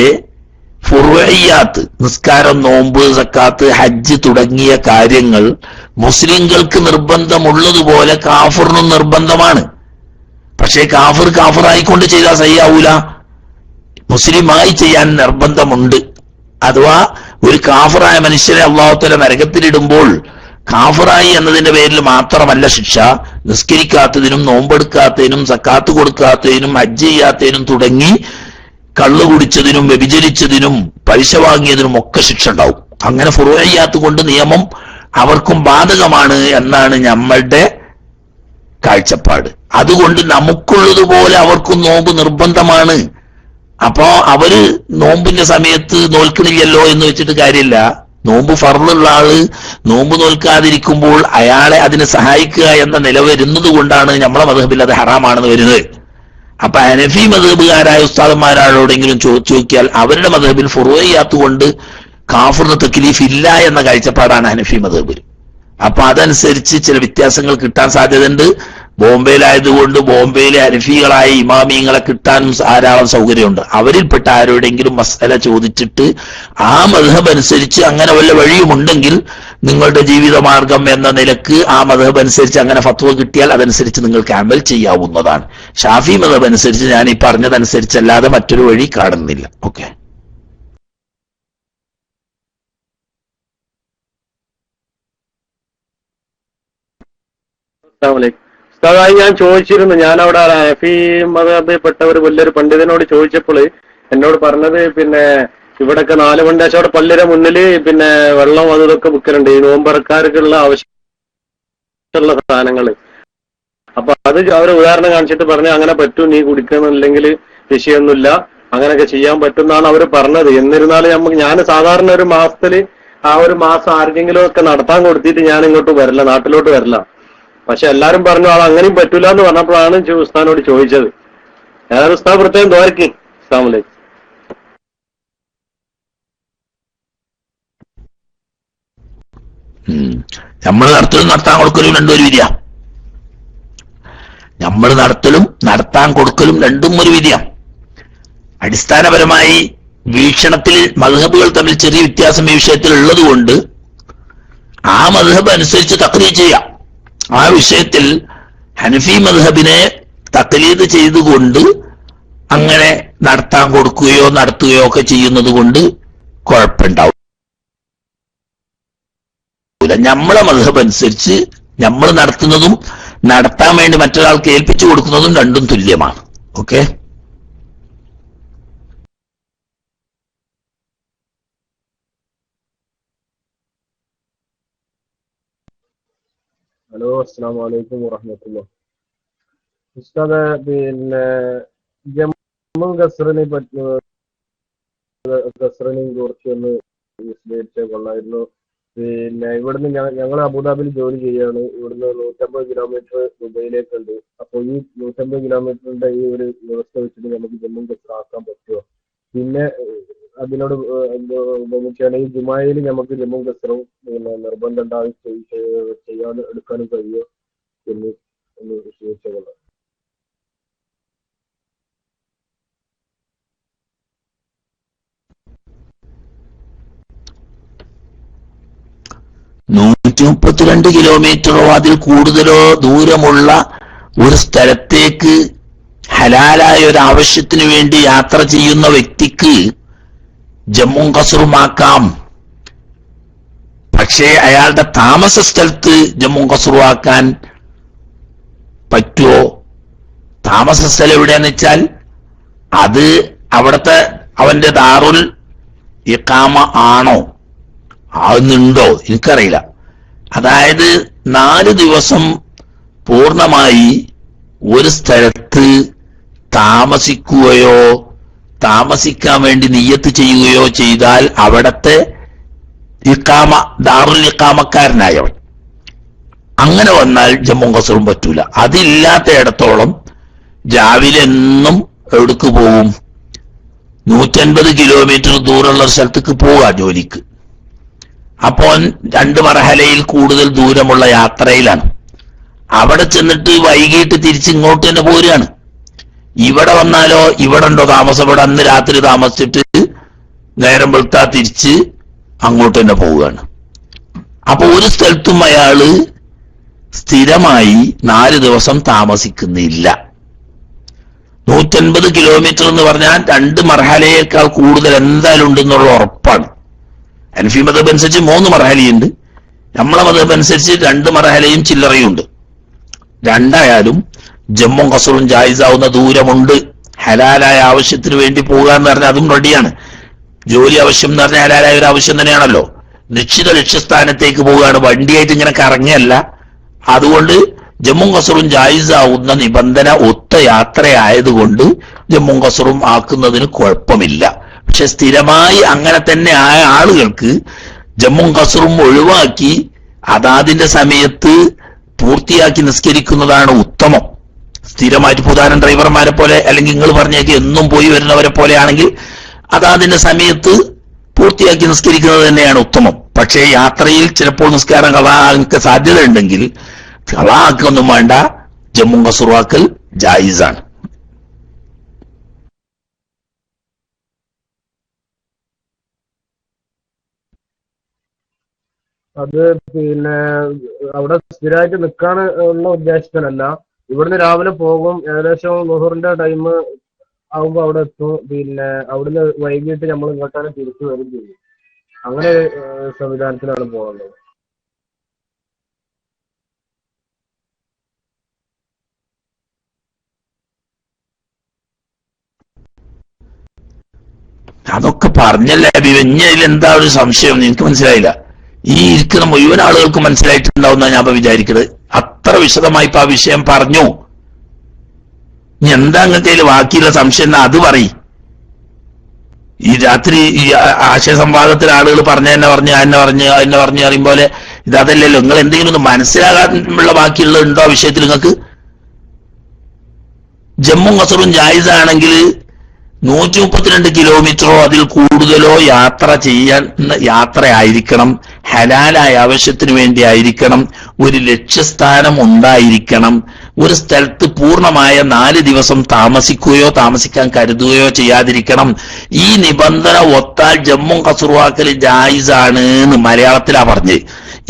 ഫുറുഇയ്യാത്ത്, നിസ്കാരം, നോമ്പ്, സക്കാത്ത്, ഹജ്ജ് തുടങ്ങിയ കാര്യങ്ങൾ മുസ്ലിങ്ങൾക്ക് നിർബന്ധമുള്ളതുപോലെ കാഫിറിനും നിർബന്ധമാണ്. പക്ഷേ കാഫിറായിക്കൊണ്ട് ചെയ്താൽ സഹിയാവൂല, മുസ്ലിമായി ചെയ്യാൻ നിർബന്ധമുണ്ട്. അഥവാ ഒരു കാഫിറായ മനുഷ്യരെ അല്ലാഹു തആല നരകത്തിലിടുമ്പോൾ കാഫിറായി എന്നതിന്റെ പേരിൽ മാത്രമല്ല ശിക്ഷ, നിസ്കരിക്കാത്തതിനും നോമ്പെടുക്കാത്തതിനും സക്കാത്ത് കൊടുക്കാത്തതിനും ഹജ്ജ് ചെയ്യാത്തതിനും തുടങ്ങി കള്ളു കുടിച്ചതിനും വ്യഭിചരിച്ചതിനും പലിശ വാങ്ങിയതിനും ഒക്കെ ശിക്ഷ ഉണ്ടാവും. അങ്ങനെ ഫുറുഇയ്യാത്ത് കൊണ്ട് നിയമം അവർക്കും ബാധകമാണ് എന്നാണ് നമ്മളുടെ കാഴ്ചപ്പാട്. അതുകൊണ്ട് നമുക്കുള്ളതുപോലെ അവർക്കും നോമ്പ് നിർബന്ധമാണ്. അപ്പോ അവര് നോമ്പിന്റെ സമയത്ത് നോൽക്കണില്ലല്ലോ എന്ന് വെച്ചിട്ട് കാര്യമില്ല. നോമ്പ് ഫർളുള്ള ആള് നോമ്പ് നോൽക്കാതിരിക്കുമ്പോൾ അയാളെ അതിനെ സഹായിക്കുക എന്ന നില വരുന്നത് കൊണ്ടാണ് നമ്മളെ മദ്ഹബിൽ അത് ഹറാമാണെന്ന് വരുന്നത്. അപ്പൊ ഹനഫി മദ്ഹബുകാരായ ഉസ്താദന്മാരോടെങ്കിലും ചോദിച്ചു നോക്കിയാൽ അവരുടെ മദ്ഹബിൽ ഫുറുഇയ്യാത്ത് കൊണ്ട് കാഫിറിന് തക്ലീഫ് ഇല്ല എന്ന കാഴ്ചപ്പാടാണ് ഹനഫി മദ്ഹബിൽ. അപ്പൊ അതനുസരിച്ച് ചില വ്യത്യാസങ്ങൾ കിട്ടാൻ സാധ്യതയുണ്ട്. ബോംബെയിലായതുകൊണ്ട് ബോംബെയിലെ അരിഫികളായ ഇമാമിയങ്ങളെ കിട്ടാനും ധാരാളം സൗകര്യമുണ്ട്. അവരിൽപ്പെട്ട ആരോടെങ്കിലും മസല ചോദിച്ചിട്ട് ആ മദ്ഹബ് അനുസരിച്ച് അങ്ങനെ വല്ല വഴിയുമുണ്ടെങ്കിൽ നിങ്ങളുടെ ജീവിതമാർഗം എന്ന നിലക്ക് ആ മദ്ഹബ് അനുസരിച്ച് അങ്ങനെ ഫത്വ കിട്ടിയാൽ അതനുസരിച്ച് നിങ്ങൾക്ക് അമൽ ചെയ്യാവുന്നതാണ്. ഷാഫി മദ്ഹബ് അനുസരിച്ച് ഞാൻ ഈ പറഞ്ഞതനുസരിച്ചല്ലാതെ മറ്റൊരു വഴി കാണുന്നില്ല. ഓക്കെ. ഉസ്താദായി ഞാൻ ചോദിച്ചിരുന്നു, ഞാൻ അവിടെ ഹനഫി മദ്ഹബിൽപ്പെട്ട ഒരു വലിയൊരു പണ്ഡിതനോട് ചോദിച്ചപ്പോൾ എന്നോട് പറഞ്ഞത് പിന്നെ ഇവിടൊക്കെ 4 മണ്ടേശോടെ പള്ളിയുടെ മുന്നിൽ പിന്നെ വെള്ളം അതൊക്കെ വിൽക്കലുണ്ട്, ഈ നോമ്പറക്കാർക്കുള്ള ആവശ്യമുള്ള സാധനങ്ങൾ. അപ്പൊ അത് അവർ ഉദാഹരണം കാണിച്ചിട്ട് പറഞ്ഞു അങ്ങനെ പറ്റും, നീ കുടിക്കുന്നില്ലെങ്കിൽ വിഷയമൊന്നുമില്ല, അങ്ങനെയൊക്കെ ചെയ്യാൻ പറ്റുമെന്നാണ് അവർ പറഞ്ഞത്. എന്നിരുന്നാലും ഞാൻ സാധാരണ ഒരു മാസത്തില് ആ ഒരു മാസം ആർക്കെങ്കിലും ഒക്കെ നടത്താൻ കൊടുത്തിട്ട് ഞാൻ ഇങ്ങോട്ട് വരില്ല, നാട്ടിലോട്ട് വരില്ല. പക്ഷെ എല്ലാരും പറഞ്ഞു അത് അങ്ങനെയും പറ്റൂല എന്ന് പറഞ്ഞപ്പോഴാണ് ഉസ്താദിനോട് ചോദിച്ചത്. ഏതായാലും ഉസ്താദ് പ്രത്യേകം ദ്വാരക്ക്. അസ്സലാമു അലൈക്കും. നമ്മൾ നടത്തലും നടത്താൻ കൊടുക്കലും രണ്ടും ഒരു വിധിയാ. നമ്മൾ നടത്തലും നടത്താൻ കൊടുക്കലും രണ്ടും ഒരു വിധിയാ. അടിസ്ഥാനപരമായി വീക്ഷണത്തിൽ മദ്ഹബുകൾ തമ്മിൽ ചെറിയ വ്യത്യാസം ഈ വിഷയത്തിൽ ഉള്ളത് കൊണ്ട് ആ മദ്ഹബ് അനുസരിച്ച് തഖ്ലീദ് ചെയ്യാം. ആ വിഷയത്തിൽ ഹനഫി മദ്ഹബിനെ തഖ്ലീദ് ചെയ്തുകൊണ്ട് അങ്ങനെ നടത്താൻ കൊടുക്കുകയോ നടത്തുകയോ ഒക്കെ ചെയ്യുന്നത് കൊണ്ട് കുഴപ്പമുണ്ടാവും. നമ്മളെ മദ്ഹബ് അനുസരിച്ച് നമ്മൾ നടത്തുന്നതും നടത്താൻ വേണ്ടി മറ്റൊരാൾക്ക് ഏൽപ്പിച്ചു കൊടുക്കുന്നതും രണ്ടും തുല്യമാണ്. ഓക്കെ. ഹലോ, അസ്സലാമു അലൈക്കും വറഹ്മത്തുള്ളാഹി. ഉസ്താദ്, പിന്നെ ജമ്മു കസ്റിനെയും കുറിച്ചൊന്ന് വിശദീകരിച്ചാൽ കൊള്ളായിരുന്നു. പിന്നെ ഇവിടുന്ന് ഞങ്ങൾ അബുദാബിയിൽ ജോലി ചെയ്യാണ്. ഇവിടുന്ന് 150 കിലോമീറ്റർ ദുബൈയിലേക്കുണ്ട്. അപ്പോൾ ഈ 150 കിലോമീറ്ററിന്റെ ഈ ഒരു വ്യവസ്ഥ വെച്ചിട്ട് നമുക്ക് ജമ്മു കസ്ർ ആക്കാൻ പറ്റുമോ? പിന്നെ അതിനോട് ഉപമിച്ചാണ് ഈ ജുമായിൽ നമുക്ക് ജമ്മു കസ്റും പിന്നെ നിർബന്ധം ഉണ്ടാവും ചെയ്യാൻ എടുക്കാനും കഴിയുമോ എന്ന് ഒന്ന് വിശദീകരിച്ചാൽ കൊള്ളാം. 132 കിലോമീറ്ററോ അതിൽ കൂടുതലോ ദൂരമുള്ള ഒരു സ്ഥലത്തേക്ക് ഹലാലായ ഒരു ആവശ്യത്തിന് വേണ്ടി യാത്ര ചെയ്യുന്ന വ്യക്തിക്ക് ജമ്മു കസ്റുമാക്കാം. പക്ഷേ അയാളുടെ താമസ സ്ഥലത്ത് ജമ്മു കസ്റുവാക്കാൻ പറ്റുമോ? താമസ സ്ഥലം എവിടെയാന്ന് വെച്ചാൽ അത് അവിടുത്തെ അവന്റെ ദാറുൽ ഇഖാമ ആണോ ആകുന്നുണ്ടോ എനിക്കറിയില്ല. അതായത് 4 ദിവസം പൂർണ്ണമായി ഒരു സ്ഥലത്ത് താമസിക്കുകയോ താമസിക്കാൻ വേണ്ടി നിയ്യത്ത് ചെയ്യുകയോ ചെയ്താൽ അവിടത്തെ ഇഖാമ ദാറുൽ ഇഖാമക്കാരനായവൻ അങ്ങനെ വന്നാൽ ജമ്മു കസ്റും പറ്റൂല. അതില്ലാത്തയിടത്തോളം രാവിലെ എന്നും എവിടേക്ക് പോകും? 150 കിലോമീറ്റർ ദൂരമുള്ള സ്ഥലത്തേക്ക് പോവുക ജോലിക്ക്. അപ്പോൾ 2 മർഹലയിൽ കൂടുതൽ ദൂരമുള്ള യാത്രയിലാണ്. അവിടെ ചെന്നിട്ട് വൈകിട്ട് തിരിച്ച് ഇങ്ങോട്ട് തന്നെ പോരുകയാണ്. ഇവിടെ വന്നാലോ ഇവിടെ ഉണ്ടോ താമസം? ഇവിടെ അന്ന് രാത്രി താമസിച്ചിട്ട് നേരം വെളുത്താ തിരിച്ച് അങ്ങോട്ട് തന്നെ പോവുകയാണ്. അപ്പൊ ഒരു സ്ഥലത്തും അയാള് സ്ഥിരമായി 4 ദിവസം താമസിക്കുന്നില്ല. 150 കിലോമീറ്റർ എന്ന് പറഞ്ഞാൽ 2 മർഹലയേക്കാൾ കൂടുതൽ എന്തായാലും ഉണ്ടെന്നുള്ള ഉറപ്പാണ്. ഹനഫി മദ്ഹബ് അനുസരിച്ച് 3 മർഹലയുണ്ട്. നമ്മളെ മദ്ഹബ് അനുസരിച്ച് 2 മർഹലയും ചില്ലറയുണ്ട്. രണ്ടായാലും ജമ്മു കസ്റും ജായിസാവുന്ന ദൂരമുണ്ട്. ഹലാലായ ആവശ്യത്തിന് വേണ്ടി പോകുക എന്ന് പറഞ്ഞാൽ അതും റെഡിയാണ്. ജോലി ആവശ്യം എന്ന് പറഞ്ഞാൽ ഹലാലായ ഒരു ആവശ്യം തന്നെയാണല്ലോ. നിശ്ചിത ലക്ഷ്യസ്ഥാനത്തേക്ക് പോവുകയാണ്, വണ്ടിയായിട്ട് ഇങ്ങനെ കറങ്ങിയല്ല. അതുകൊണ്ട് ജമ്മു കസ്റും ജായിസാവുന്ന നിബന്ധന ഒത്ത യാത്രയായതുകൊണ്ട് ജമ്മു കസ്റും ആക്കുന്നതിന് കുഴപ്പമില്ല. പക്ഷെ സ്ഥിരമായി അങ്ങനെ തന്നെ ആയ ആളുകൾക്ക് ജമ്മു കസ്റും ഒഴിവാക്കി അതാതിന്റെ സമയത്ത് പൂർത്തിയാക്കി നിസ്കരിക്കുന്നതാണ് ഉത്തമം. സ്ഥിരമായിട്ട് പ്രധാന ഡ്രൈവർമാരെ പോലെ അല്ലെങ്കിൽ നിങ്ങൾ പറഞ്ഞേക്ക് എന്നും പോയി വരുന്നവരെ പോലെ ആണെങ്കിൽ അതാതിന്റെ സമയത്ത് പൂർത്തിയാക്കി നിസ്കരിക്കുന്നത് തന്നെയാണ് ഉത്തമം. പക്ഷേ യാത്രയിൽ ചിലപ്പോൾ നിസ്കാരം കളാക്ക് സാധ്യത ഉണ്ടെങ്കിൽ കളാക്കൊന്നും വേണ്ട, ജമ്മു കസുറാക്കൽ ജായിസാണ്. അത് പിന്നെ അവിടെ സ്ഥിരമായിട്ട് നിൽക്കാൻ ഉള്ള ഉദ്ദേശത്തിനല്ല. ഇവിടുന്ന് രാവിലെ പോകും, ഏകദേശം ളുഹറിന്റെ ടൈം ആകുമ്പോൾ അവിടെ എത്തും. പിന്നെ അവിടുന്ന് വൈകിട്ട് നമ്മൾ ഇങ്ങോട്ടാണ് തിരിച്ചു വരും ചെയ്യും. അങ്ങനെ സംവിധാനത്തിലാണ് പോകുന്നത്. അതൊക്കെ പറഞ്ഞല്ലേ അഭിവഞ്ഞതിൽ എന്താ ഒരു സംശയം? എനിക്ക് മനസ്സിലായില്ല. ഈ ഇരിക്കുന്ന മുഴുവൻ ആളുകൾക്ക് മനസ്സിലായിട്ടുണ്ടാവുന്ന ഞാൻ വിചാരിക്കുന്നത്. അത്ര വിശദമായി ഇപ്പൊ ആ വിഷയം പറഞ്ഞു. ഇനി എന്താ അങ്ങനത്തെ ബാക്കിയുള്ള സംശയം എന്നാ അത് പറയും. ഈ രാത്രി ഈ ആശയ സംവാദത്തിൽ ആളുകൾ എന്നെ പറഞ്ഞു അറിയും പോലെ ഇതല്ലല്ലോ. നിങ്ങൾ എന്തെങ്കിലും ഒന്ന് മനസ്സിലാകാനുള്ള ബാക്കിയുള്ള ഉണ്ടോ ആ വിഷയത്തിൽ? നിങ്ങൾക്ക് ജമ്മു കസറും ജായിസാണെങ്കിൽ 132 കിലോമീറ്ററോ അതിൽ കൂടുതലോ യാത്രയായിരിക്കണം. ഹലാലായ ആവശ്യത്തിന് വേണ്ടി ആയിരിക്കണം. ഒരു ലക്ഷ്യസ്ഥാനം ഉണ്ടായിരിക്കണം. ഒരു സ്ഥലത്ത് പൂർണ്ണമായ 4 ദിവസം താമസിക്കുകയോ താമസിക്കാൻ കരുതുകയോ ചെയ്യാതിരിക്കണം. ഈ നിബന്ധന ഒത്താൽ ജമ്മു കസുറുവാക്കൽ ജായിസാണ് എന്ന് മലയാളത്തിലാ പറഞ്ഞത്.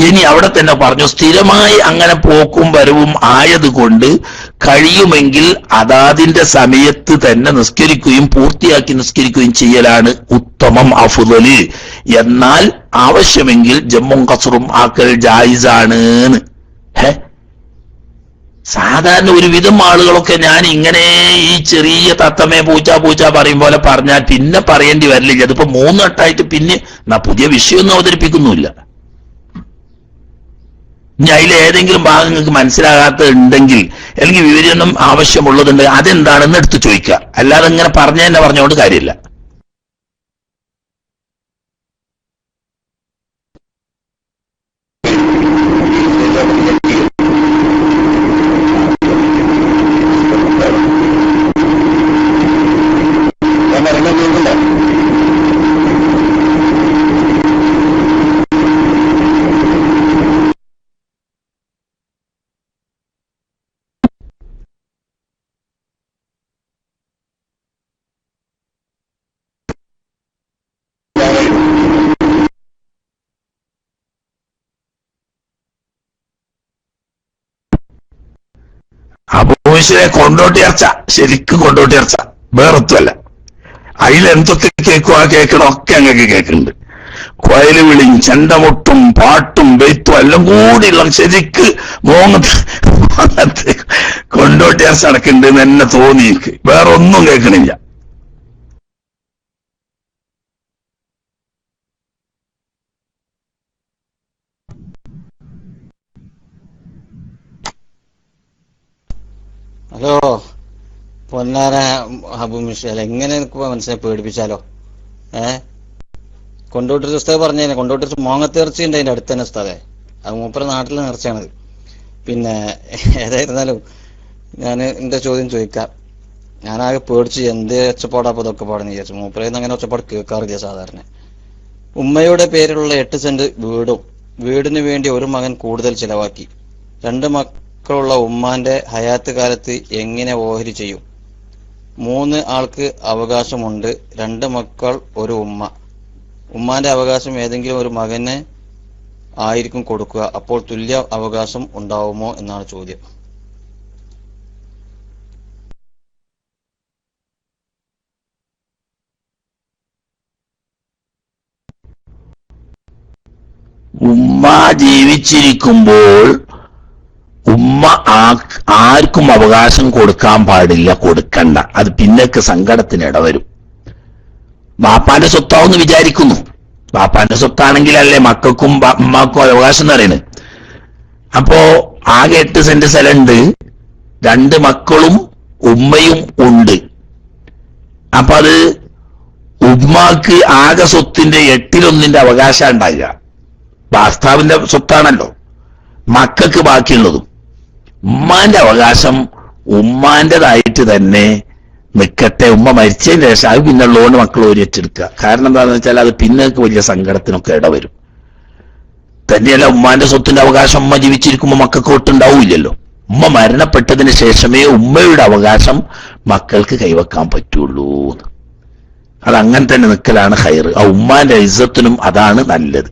ഇനി അവിടെ തന്നെ പറഞ്ഞു, സ്ഥിരമായി അങ്ങനെ പോക്കും വരവും ആയതുകൊണ്ട് കഴിയുമെങ്കിൽ അതാതിന്റെ സമയത്ത് തന്നെ നിസ്കരിക്കുകയും പൂർത്തിയാക്കി നിസ്കരിക്കുകയും ചെയ്യലാണ് ഉത്തമം, അഫ്ളല്. എന്നാൽ ആവശ്യമെങ്കിൽ ജമ്മും കസറും ആക്കൽ ജായിസാണ്. സാധാരണ ഒരുവിധം ആളുകളൊക്കെ ഞാൻ ഇങ്ങനെ ഈ ചെറിയ തത്തമേ പൂച്ച പറയും പോലെ പറഞ്ഞാൽ പിന്നെ പറയേണ്ടി വരില്ല. അതിപ്പോ 3 വട്ടമായിട്ട് പിന്നെ പുതിയ വിഷയമൊന്നും അവതരിപ്പിക്കുന്നുമില്ല. ഇനി അതിൽ ഏതെങ്കിലും ഭാഗം നിങ്ങൾക്ക് മനസ്സിലാകാത്ത ഉണ്ടെങ്കിൽ അല്ലെങ്കിൽ വിവരണം ആവശ്യമുള്ളതുണ്ട്, അതെന്താണെന്ന് എടുത്ത് ചോദിക്കുക. അല്ലാതെ ഇങ്ങനെ പറഞ്ഞുകൊണ്ട് കാര്യമില്ല. അബൂശിനെ കൊണ്ടോട്ടിയർച്ച, ശരിക്കും കൊണ്ടോട്ടിയർച്ച, വേറൊത്തുമല്ല. അതിലെന്തൊക്കെ കേൾക്കണമൊക്കെ അങ്ങക്ക് കേൾക്കുന്നുണ്ട്. കൊയല് വിളിയും ചെണ്ടമുട്ടും പാട്ടും ബെയ്ത്തും എല്ലാം കൂടിയുള്ള ശരിക്ക് മോങ്ങത്ത് കൊണ്ടോട്ടിയർച്ച നടക്കുന്നുണ്ട് എന്ന് എന്നെ തോന്നി. എനിക്ക് വേറെ ഒന്നും കേൾക്കണില്ല. ഹലോ പൊന്നാര ഹബു മിഷൽ, എങ്ങനെ എനിക്ക് മനസ്സിലായി പേടിപ്പിച്ചാലോ? കൊണ്ടോട്ടി ഉസ്താദ് പറഞ്ഞേനെ, കൊണ്ടോട്ടി മോങ്ങത്തേർച്ച ഉണ്ട് അതിന്റെ അടുത്ത് തന്നെ ഉസ്താദെ. അത് മൂപ്പര നാട്ടിലെ നേർച്ചയാണത്. പിന്നെ ഏതായിരുന്നാലും ഞാൻ എന്റെ ചോദ്യം ചോദിക്കാം. ഞാനാകെ പേടിച്ച് എന്ത് ഒച്ചപ്പാടാപ്പോ ഇതൊക്കെ പാടെന്ന് വിചാരിച്ചു. മൂപ്പരേന്ന് അങ്ങനെ ഒച്ചപ്പാട് കേൾക്കാറില്ല സാധാരണ. ഉമ്മയുടെ പേരിലുള്ള 8 സെന്റ് വീടും വീടിന് വേണ്ടി ഒരു മകൻ കൂടുതൽ ചിലവാക്കി. 2 മക്കളുള്ള ഉമ്മാന്റെ ഹയാത്ത് കാലത്ത് എങ്ങനെ ഓഹരി ചെയ്യും? 3 ആൾക്ക് അവകാശമുണ്ട്, 2 മക്കൾ, ഒരു ഉമ്മ. ഉമ്മാന്റെ അവകാശം ഏതെങ്കിലും ഒരു മകന് ആയിരിക്കും കൊടുക്കുക. അപ്പോൾ തുല്യ അവകാശം ഉണ്ടാവുമോ എന്നാണ് ചോദ്യം. ഉമ്മ ജീവിച്ചിരിക്കുമ്പോൾ ഉമ്മ ആർക്കും അവകാശം കൊടുക്കാൻ പാടില്ല, കൊടുക്കണ്ട. അത് പിന്നൊക്കെ സങ്കടത്തിന് ഇടവരും. ബാപ്പാന്റെ സ്വത്താവെന്ന് വിചാരിക്കുന്നു. ബാപ്പാന്റെ സ്വത്താണെങ്കിലല്ലേ മക്കൾക്കും ഉമ്മാക്കും അവകാശം എന്ന് പറയുന്നത്. അപ്പോ ആകെ 8 സെന്റ് സ്ഥലമുണ്ട്, 2 മക്കളും ഉമ്മയും ഉണ്ട്. അപ്പൊ അത് ഉമ്മാക്ക് ആകെ സ്വത്തിന്റെ 8/1 അവകാശം ഉണ്ടാകുക. ഭർത്താവിന്റെ സ്വത്താണല്ലോ. മക്കൾക്ക് ബാക്കിയുള്ളതും ഉമ്മാന്റെ അവകാശം ഉമ്മാന്റേതായിട്ട് തന്നെ നിൽക്കട്ടെ, ഉമ്മ മരിച്ചതിന് ശേഷം അത് പിന്നെ ഉള്ളതുകൊണ്ട് മക്കൾ ഓരിച്ചെടുക്കുക. കാരണം എന്താണെന്ന് വെച്ചാൽ അത് പിന്നെ വലിയ സങ്കടത്തിനൊക്കെ ഇടവരും. തന്നെയല്ല, ഉമ്മാന്റെ സ്വത്തിന്റെ അവകാശം ഉമ്മ ജീവിച്ചിരിക്കുമ്പോൾ മക്കൾക്ക് ഒട്ടുണ്ടാവില്ലല്ലോ. ഉമ്മ മരണപ്പെട്ടതിന് ശേഷമേ ഉമ്മയുടെ അവകാശം മക്കൾക്ക് കൈവെക്കാൻ പറ്റുള്ളൂ. അത് അങ്ങനെ തന്നെ നിൽക്കലാണ് ഖൈർ. ആ ഉമ്മാന്റെ ഇസ്സത്തിനും അതാണ് നല്ലത്.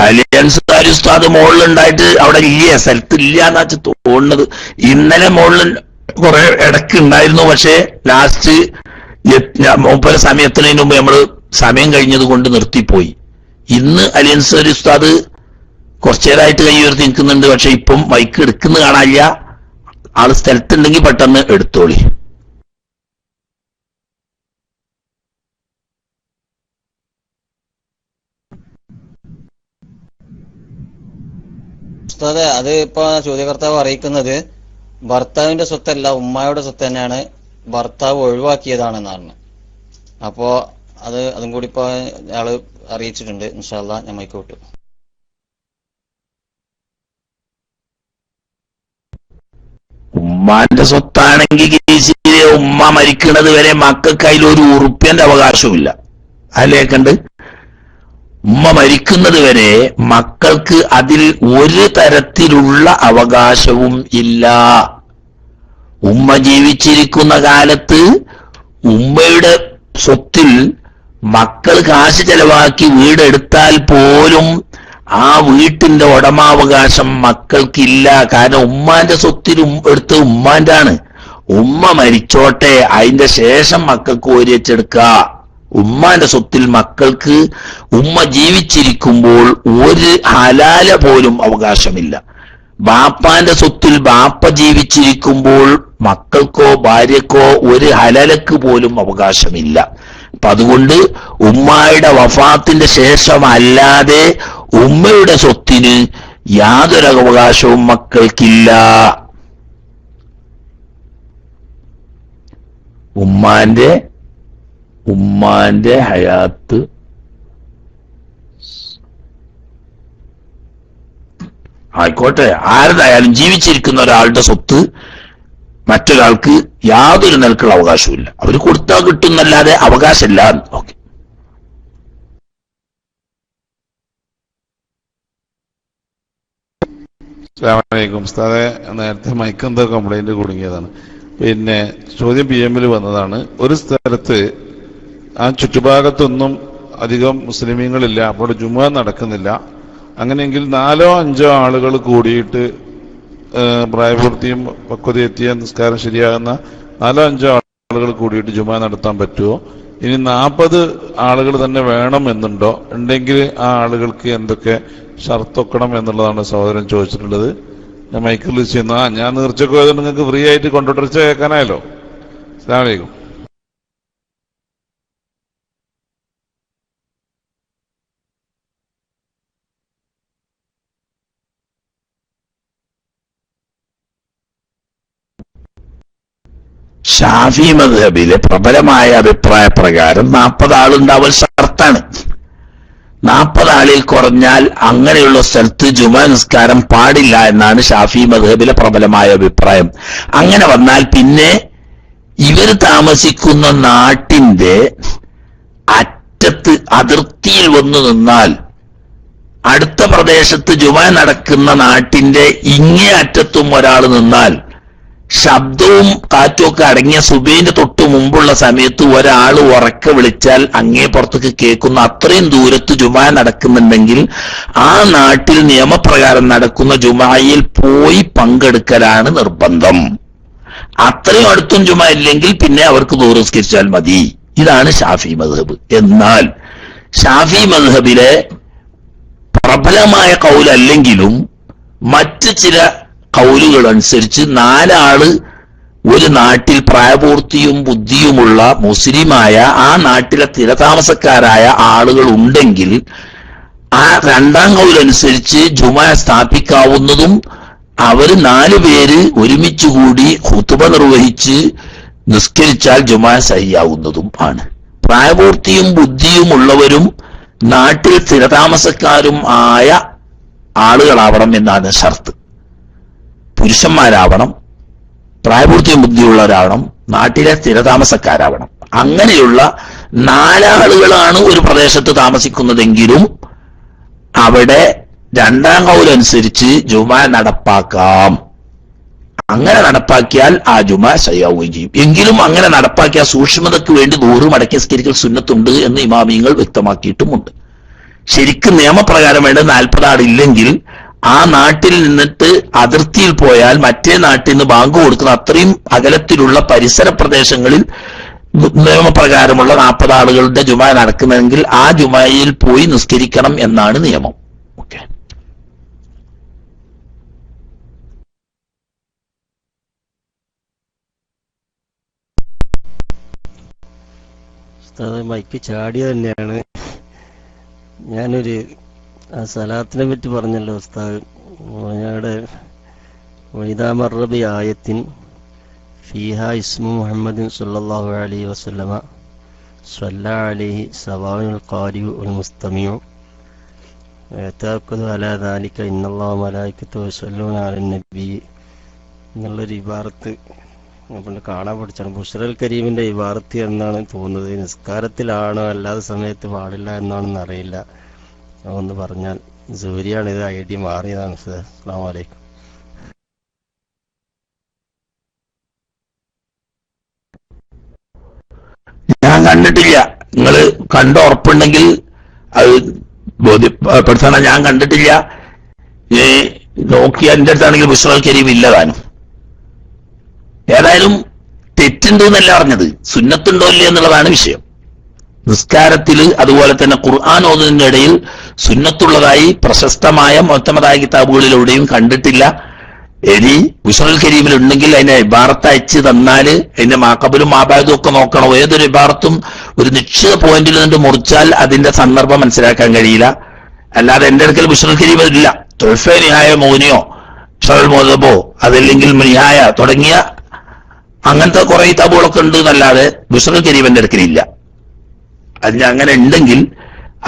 അലിയൻസുകാർ ഉസ്താദ് മുകളിലുണ്ടായിട്ട് അവിടെ ഇല്ല, സ്ഥലത്ത് ഇല്ല എന്നാ തോന്നുന്നത്. ഇന്നലെ മുകളിൽ കുറെ ഇടയ്ക്ക് ഉണ്ടായിരുന്നു, പക്ഷെ ലാസ്റ്റ് മൂപ്പര സമയത്തിന് മുമ്പ് നമ്മള് സമയം കഴിഞ്ഞത് കൊണ്ട് നിർത്തിപ്പോയി. ഇന്ന് അലിയൻസുകാർ ഉസ്താദ് കുറച്ചേരായിട്ട് കൈ ഉയർത്തി നിൽക്കുന്നുണ്ട്, പക്ഷെ ഇപ്പം മൈക്ക് എടുക്കുന്ന കാണാനില്ല. ആള് സ്ഥലത്തുണ്ടെങ്കിൽ പെട്ടെന്ന് എടുത്തോളി. ഉസ്താദെ, അത് ഇപ്പൊ ചോദ്യകർത്താവ് അറിയിക്കുന്നത് ഭർത്താവിന്റെ സ്വത്തല്ല, ഉമ്മായുടെ സ്വത്ത് തന്നെയാണ്, ഭർത്താവ് ഒഴിവാക്കിയതാണെന്നാണ്. അപ്പോ അതും കൂടി ഇപ്പൊ അയാള് അറിയിച്ചിട്ടുണ്ട്. ഇൻഷാ അല്ലാഹ് ഞാൻ മൈക്ക് വിട്ടു. ഉമ്മാന്റെ സ്വത്താണെങ്കിൽ ഉമ്മ മരിക്കുന്നത് വരെ മക്കൾക്ക് അതിൽ ഒരു ഉറുപ്പ്യന്റെ അവകാശമില്ല. അതിലേക്കുണ്ട്, ഉമ്മ മരിക്കുന്നത് വരെ മക്കൾക്ക് അതിൽ ഒരു തരത്തിലുള്ള അവകാശവും ഇല്ല. ഉമ്മ ജീവിച്ചിരിക്കുന്ന കാലത്ത് ഉമ്മയുടെ സ്വത്തിൽ മക്കൾ കാശ് ചെലവാക്കി വീടെടുത്താൽ പോലും ആ വീട്ടിന്റെ ഉടമാവകാശം മക്കൾക്കില്ല. കാരണം ഉമ്മാന്റെ സ്വത്തിൽ എടുത്ത് ഉമ്മാന്റെ ആണ്. ഉമ്മ മരിച്ചോട്ടെ, അതിന്റെ ശേഷം മക്കൾക്ക് ഓരിവെച്ചെടുക്കുക. ഉമ്മാന്റെ സ്വത്തിൽ മക്കൾക്ക് ഉമ്മ ജീവിച്ചിരിക്കുമ്പോൾ ഒരു ഹലാല പോലും അവകാശമില്ല. ബാപ്പാന്റെ സ്വത്തിൽ ബാപ്പ ജീവിച്ചിരിക്കുമ്പോൾ മക്കൾക്കോ ഭാര്യക്കോ ഒരു ഹലാലക്ക് പോലും അവകാശമില്ല. അപ്പൊ അതുകൊണ്ട് ഉമ്മായുടെ വഫാത്തിന്റെ ശേഷമല്ലാതെ ഉമ്മയുടെ സ്വത്തിന് യാതൊരു അവകാശവും മക്കൾക്കില്ല. ഉമ്മാന്റെ ഹയാത്ത് ആയിക്കോട്ടെ, ആരുതായാലും ജീവിച്ചിരിക്കുന്ന ഒരാളുടെ സ്വത്ത് മറ്റൊരാൾക്ക് യാതൊരു നിലക്കുള്ള അവകാശവും ഇല്ല. അവർ കൊടുത്താൽ കിട്ടുന്നല്ലാതെ അവകാശമില്ല. ഓക്കെ. അസ്സലാമലൈക്കും ഉസ്താദെ, നേരത്തെ മൈക്കെന്തോ കംപ്ലൈന്റ് കുടുങ്ങിയതാണ്. പിന്നെ ചോദ്യം PM-ൽ വന്നതാണ്. ഒരു സ്ഥലത്ത് ആ ചുറ്റുഭാഗത്തൊന്നും അധികം മുസ്ലിമീങ്ങളില്ല, അപ്പോൾ ജുമുഅ നടക്കുന്നില്ല. അങ്ങനെയെങ്കിൽ 4-5 ആളുകൾ കൂടിയിട്ട് പ്രായപൂർത്തിയും പക്വതയെത്തിയ നിസ്കാരം ശരിയാകുന്ന 4-5 ആളുകൾ കൂടിയിട്ട് ജുമുഅ നടത്താൻ പറ്റുമോ? ഇനി 40 ആളുകൾ തന്നെ വേണം എന്നുണ്ടോ? ഉണ്ടെങ്കിൽ ആ ആളുകൾക്ക് എന്തൊക്കെ ഷർത്തൊക്കണം എന്നുള്ളതാണ് സഹോദരൻ ചോദിച്ചിട്ടുള്ളത്. ഞാൻ മൈക്കിൾ ചെയ്യുന്നു. ഞാൻ നീർച്ചക്ക് പോയത് നിങ്ങൾക്ക് ഫ്രീ ആയിട്ട് കൊണ്ടുവരച്ച കേൾക്കാനായല്ലോ. അസ്സലാമു അലൈക്കും. ഷാഫി മദ്ഹബിലെ പ്രബലമായ അഭിപ്രായ പ്രകാരം 40 ആളുണ്ടാവൽ ഷർത്താണ്. 40 ആളിൽ കുറഞ്ഞാൽ അങ്ങനെയുള്ള സ്ഥലത്ത് ജുമാ നിസ്കാരം പാടില്ല എന്നാണ് ഷാഫി മദ്ഹബിലെ പ്രബലമായ അഭിപ്രായം. അങ്ങനെ വന്നാൽ പിന്നെ ഇവർ താമസിക്കുന്ന നാട്ടിന്റെ അറ്റത്ത് അതിർത്തിയിൽ വന്നു നിന്നാൽ അടുത്ത പ്രദേശത്ത് ജുമാ നടക്കുന്ന നാട്ടിന്റെ ഇങ്ങേ അറ്റത്തും ഒരാൾ നിന്നാൽ ശബ്ദവും കാറ്റും ഒക്കെ അടങ്ങിയ സുബൈന്റെ തൊട്ട് മുമ്പുള്ള സമയത്ത് ഒരാൾ ഉറക്കെ വിളിച്ചാൽ അങ്ങേ പുറത്തേക്ക് കേൾക്കുന്ന അത്രയും ദൂരത്ത് ജുമാ നടക്കുന്നുണ്ടെങ്കിൽ ആ നാട്ടിൽ നിയമപ്രകാരം നടക്കുന്ന ജുമായിൽ പോയി പങ്കെടുക്കലാണ് നിർബന്ധം. അത്രയും അടുത്തും ജുമാ ഇല്ലെങ്കിൽ പിന്നെ അവർക്ക് ദൂരസ്കരിച്ചാൽ മതി. ഇതാണ് ഷാഫി മദ്ഹബ്. എന്നാൽ ഷാഫി മദ്ഹബിലെ പ്രബലമായ കൗലല്ലെങ്കിലും മറ്റ് ചില കൗലുകൾ അനുസരിച്ച് 4 ആള് ഒരു നാട്ടിൽ പ്രായപൂർത്തിയും ബുദ്ധിയുമുള്ള മുസ്ലിമായ ആ നാട്ടിലെ സ്ഥിരതാമസക്കാരായ ആളുകൾ ഉണ്ടെങ്കിൽ ആ രണ്ടാം കൗലനുസരിച്ച് ജുമാ സ്ഥാപിക്കാവുന്നതും അവര് 4 പേര് ഒരുമിച്ചുകൂടി ഖുതുബ നിർവഹിച്ച് നിസ്കരിച്ചാൽ ജുമാ സഹിയാവുന്നതും ആണ്. പ്രായപൂർത്തിയും ബുദ്ധിയും ഉള്ളവരും നാട്ടിൽ സ്ഥിരതാമസക്കാരും ആയ ആളുകളാവണം എന്നാണ് ഷർത്ത്. പുരുഷന്മാരാവണം, പ്രായപൂർത്തിയും ബുദ്ധിയുള്ളവരാവണം, നാട്ടിലെ സ്ഥിരതാമസക്കാരാവണം. അങ്ങനെയുള്ള 4 ആളുകളാണ് ഒരു പ്രദേശത്ത് താമസിക്കുന്നതെങ്കിലും അവിടെ 2ാം ഖൗലനുസരിച്ച് ജുമാ നടപ്പാക്കാം. അങ്ങനെ നടപ്പാക്കിയാൽ ആ ജുമാ ശരിയാവുകയും ചെയ്യും. എങ്കിലും അങ്ങനെ നടപ്പാക്കിയ സൂക്ഷ്മതയ്ക്ക് വേണ്ടി 100 മടക്കി നിസ്കരിക്കൽ സുന്നത്തുണ്ട് എന്ന് ഇമാമിയങ്ങൾ വ്യക്തമാക്കിയിട്ടുമുണ്ട്. ശരിക്കും നിയമപ്രകാരം വേണ്ട 40 ആളില്ലെങ്കിൽ ആ നാട്ടിൽ നിന്നിട്ട് അതിർത്തിയിൽ പോയാൽ മറ്റേ നാട്ടിൽ നിന്ന് ബാങ്ക് കൊടുക്കുന്ന അത്രയും അകലത്തിലുള്ള പരിസര പ്രദേശങ്ങളിൽ നിയമപ്രകാരമുള്ള 40 ആളുകളുടെ ജുമാ നടക്കുന്നതെങ്കിൽ ആ ജുമായിൽ പോയി നിസ്കരിക്കണം എന്നാണ് നിയമം. ഓക്കെ. മൈക്ക് ചാടിയ തന്നെയാണ്. ഞാനൊരു സലാത്തിനെ പറ്റി പറഞ്ഞല്ലോ ഉസ്താദ്. ഞങ്ങളുടെ വൈദാമറബി ആയത്തിൻ ഫീഹ ഇസ്മു മുഹമ്മദിൻ സല്ലല്ലാഹു അലൈഹി വസല്ലമ സ്വല്ലല്ലാ അലൈഹി സവാഉൽ ഖാരിഉ വൽ മുസ്തമിഉ യതഅക്കദു അലാ ദാലിക ഇന്നല്ലാഹു മലായികതുഹു യസല്ലൂന അലൻ നബി എന്നുള്ളൊരു ഇബാറത്ത് പിന്നെ കാണാൻ പഠിച്ചാണ്. ബുശ്റൽ കരീമിന്റെ ഇബാറത്ത് എന്നാണ് തോന്നുന്നത്. നിസ്കാരത്തിലാണോ അല്ലാതെ സമയത്ത് പാടില്ല എന്നാണെന്ന് അറിയില്ല. ഒന്ന് പറഞ്ഞാൽ സൂര്യാണ് ഇത് ഐഡിയ മാറിയതാണ്. അസ്സലാമു അലൈക്കും. ഞാൻ കണ്ടിട്ടില്ല. നിങ്ങൾ കണ്ട ഉറപ്പുണ്ടെങ്കിൽ അത് ബോധ്യപ്പെടുത്തണം. ഞാൻ കണ്ടിട്ടില്ല. നോക്കിയ എന്റെ അടുത്താണെങ്കിൽ ബുശ്റൽ കരീം ഇല്ലതാനും. ഏതായാലും തെറ്റുണ്ട് എന്നല്ല പറഞ്ഞത്, സുന്നത്തുണ്ടോ ഇല്ല എന്നുള്ളതാണ് വിഷയം. നിസ്കാരത്തിൽ അതുപോലെ തന്നെ ഖുർആൻ ഓതുന്നതിന്റെ ഇടയിൽ സുന്നത്തുള്ളതായി പ്രശസ്തമായ മുഅ്തമദായ കിതാബുകളിലൂടെയും കണ്ടിട്ടില്ല. ഇനി ബുശ്റൽ കരീമിൽ ഉണ്ടെങ്കിൽ അതിന്റെ ഇബാറത്ത് അയച്ച് തന്നാല് അതിന്റെ മാക്കബലും മാബാദും ഒക്കെ നോക്കണം. ഏതൊരു ഇബാറത്തും ഒരു നിശ്ചിത പോയിന്റിൽ നിന്ന് മുറിച്ചാൽ അതിന്റെ സന്ദർഭം മനസ്സിലാക്കാൻ കഴിയില്ല. അല്ലാതെ എന്റെ അടുക്കൽ ബുശ്റൽ കരീം ഇല്ല. തുഹ്ഫ നിഹായ മൗനിയോ ഷറൽ മുഅദ്ദബോ അതല്ലെങ്കിൽ നിഹായ തുടങ്ങിയ അങ്ങനത്തെ കുറെ കിതാബുകളൊക്കെ ഉണ്ട് എന്നല്ലാതെ ബുശ്റൽ കരീം എന്റെ അടുക്കലില്ല. അതിന് അങ്ങനെ ഉണ്ടെങ്കിൽ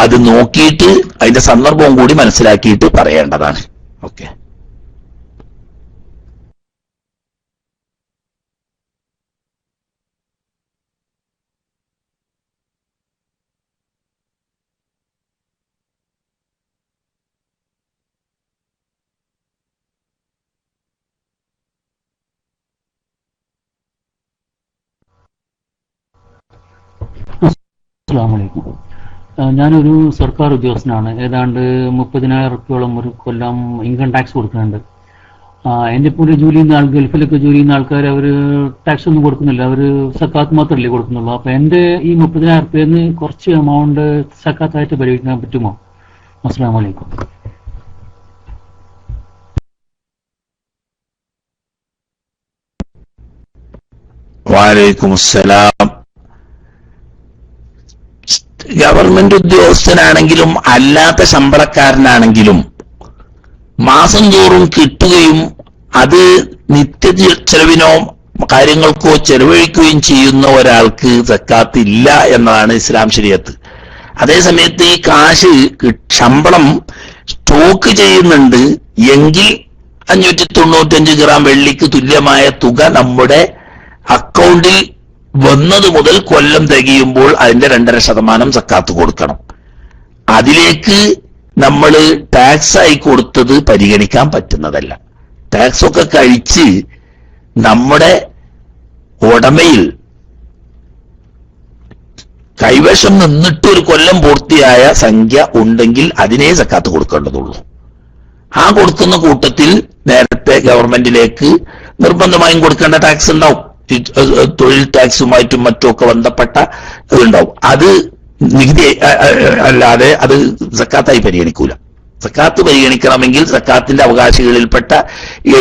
അത് നോക്കിയിട്ട് അതിന്റെ സന്ദർഭവും കൂടി മനസ്സിലാക്കിയിട്ട് പറയേണ്ടതാണ്. ഓക്കെ. അസ്സലാമലൈക്കും. ഞാനൊരു സർക്കാർ ഉദ്യോഗസ്ഥനാണ്. ഏതാണ്ട് 30,000 റുപ്യോളം ഒരു കൊല്ലം ഇൻകം ടാക്സ് കൊടുക്കുന്നുണ്ട്. എൻ്റെ ഇപ്പോൾ ഒരു ജോലി ചെയ്യുന്ന ഗൾഫിലൊക്കെ ജോലി ചെയ്യുന്ന ആൾക്കാർ അവർ ടാക്സ് ഒന്നും കൊടുക്കുന്നില്ല, അവർ സക്കാത്ത് മാത്രമല്ലേ കൊടുക്കുന്നുള്ളൂ. അപ്പോൾ എൻ്റെ ഈ 30,000 റുപ്യയിൽ നിന്ന് കുറച്ച് എമൗണ്ട് സക്കാത്തായിട്ട് പരിഗണിക്കാൻ പറ്റുമോ? അസ്സലാമലൈക്കും. വഅലൈക്കും അസ്സലാം. ഗവൺമെന്റ് ഉദ്യോഗസ്ഥനാണെങ്കിലും അല്ലാത്ത ശമ്പളക്കാരനാണെങ്കിലും മാസം തോറും കിട്ടുകയും അത് നിത്യ ചെലവിനോ കാര്യങ്ങൾക്കോ ചെലവഴിക്കുകയും ചെയ്യുന്ന ഒരാൾക്ക് സക്കാത്ത് ഇല്ല എന്നതാണ് ഇസ്ലാം ശരീഅത്ത്. അതേസമയത്ത് ഈ കാശ് ശമ്പളം സ്റ്റോക്ക് ചെയ്യുന്നുണ്ട് എങ്കിൽ 595 ഗ്രാം വെള്ളിക്ക് തുല്യമായ തുക നമ്മുടെ അക്കൗണ്ടിൽ വന്നത് മുതൽ കൊല്ലം തികയുമ്പോൾ അതിന്റെ 2.5% സക്കാത്ത് കൊടുക്കണം. അതിലേക്ക് നമ്മൾ ടാക്സ് ആയി കൊടുത്തത് പരിഗണിക്കാൻ പറ്റുന്നതല്ല. ടാക്സ് ഒക്കെ കഴിച്ച് നമ്മുടെ ഉടമയിൽ കൈവശം നിന്നിട്ട് ഒരു കൊല്ലം പൂർത്തിയായ സംഖ്യ ഉണ്ടെങ്കിൽ അതിനേ സക്കാത്ത് കൊടുക്കേണ്ടതുള്ളൂ. ആ കൊടുക്കുന്ന കൂട്ടത്തിൽ നേരത്തെ ഗവൺമെന്റിലേക്ക് നിർബന്ധമായും കൊടുക്കേണ്ട ടാക്സ് ഉണ്ടാവും. തൊഴിൽ ടാക്സുമായിട്ടും മറ്റുമൊക്കെ ബന്ധപ്പെട്ട ഇതുണ്ടാവും. അത് നികുതി അല്ലാതെ അത് സക്കാത്തായി പരിഗണിക്കൂല. സക്കാത്ത് പരിഗണിക്കണമെങ്കിൽ സക്കാത്തിന്റെ അവകാശികളിൽപ്പെട്ട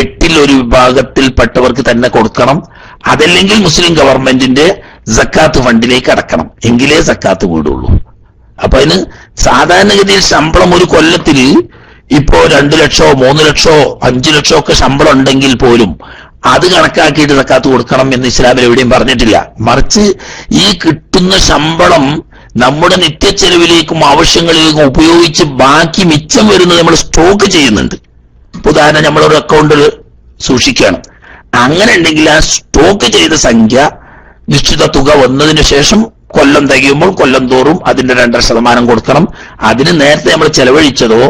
8ൽ ഒരു വിഭാഗത്തിൽപ്പെട്ടവർക്ക് തന്നെ കൊടുക്കണം. അതല്ലെങ്കിൽ മുസ്ലിം ഗവൺമെന്റിന്റെ സക്കാത്ത് ഫണ്ടിലേക്ക് അടക്കണം. എങ്കിലേ സക്കാത്ത് വീടുള്ളൂ. അപ്പൊ അതിന് സാധാരണഗതിയിൽ ശമ്പളം ഒരു കൊല്ലത്തിൽ ഇപ്പോ 2 ലക്ഷമോ 3 ലക്ഷമോ 5 ലക്ഷമോ ഒക്കെ ശമ്പളം ഉണ്ടെങ്കിൽ പോലും അത് കണക്കാക്കിയിട്ട് സക്കാത്ത് കൊടുക്കണം എന്ന് ഇസ്ലാമിൽ എവിടെയും പറഞ്ഞിട്ടില്ല. മറിച്ച് ഈ കിട്ടുന്ന ശമ്പളം നമ്മുടെ നിത്യച്ചെലവിലേക്കും ആവശ്യങ്ങളിലേക്കും ഉപയോഗിച്ച് ബാക്കി മിച്ചം വരുന്നത് നമ്മൾ സ്റ്റോക്ക് ചെയ്യുന്നുണ്ട്. ഉദാഹരണം, നമ്മളൊരു അക്കൗണ്ടിൽ സൂക്ഷിക്കുകയാണ്. അങ്ങനെ ഉണ്ടെങ്കിൽ ആ സ്റ്റോക്ക് ചെയ്ത സംഖ്യ നിശ്ചിത തുക വന്നതിന് ശേഷം കൊല്ലം തികയുമ്പോൾ കൊല്ലം തോറും അതിന്റെ 2.5% കൊടുക്കണം. അതിന് നേരത്തെ നമ്മൾ ചെലവഴിച്ചതോ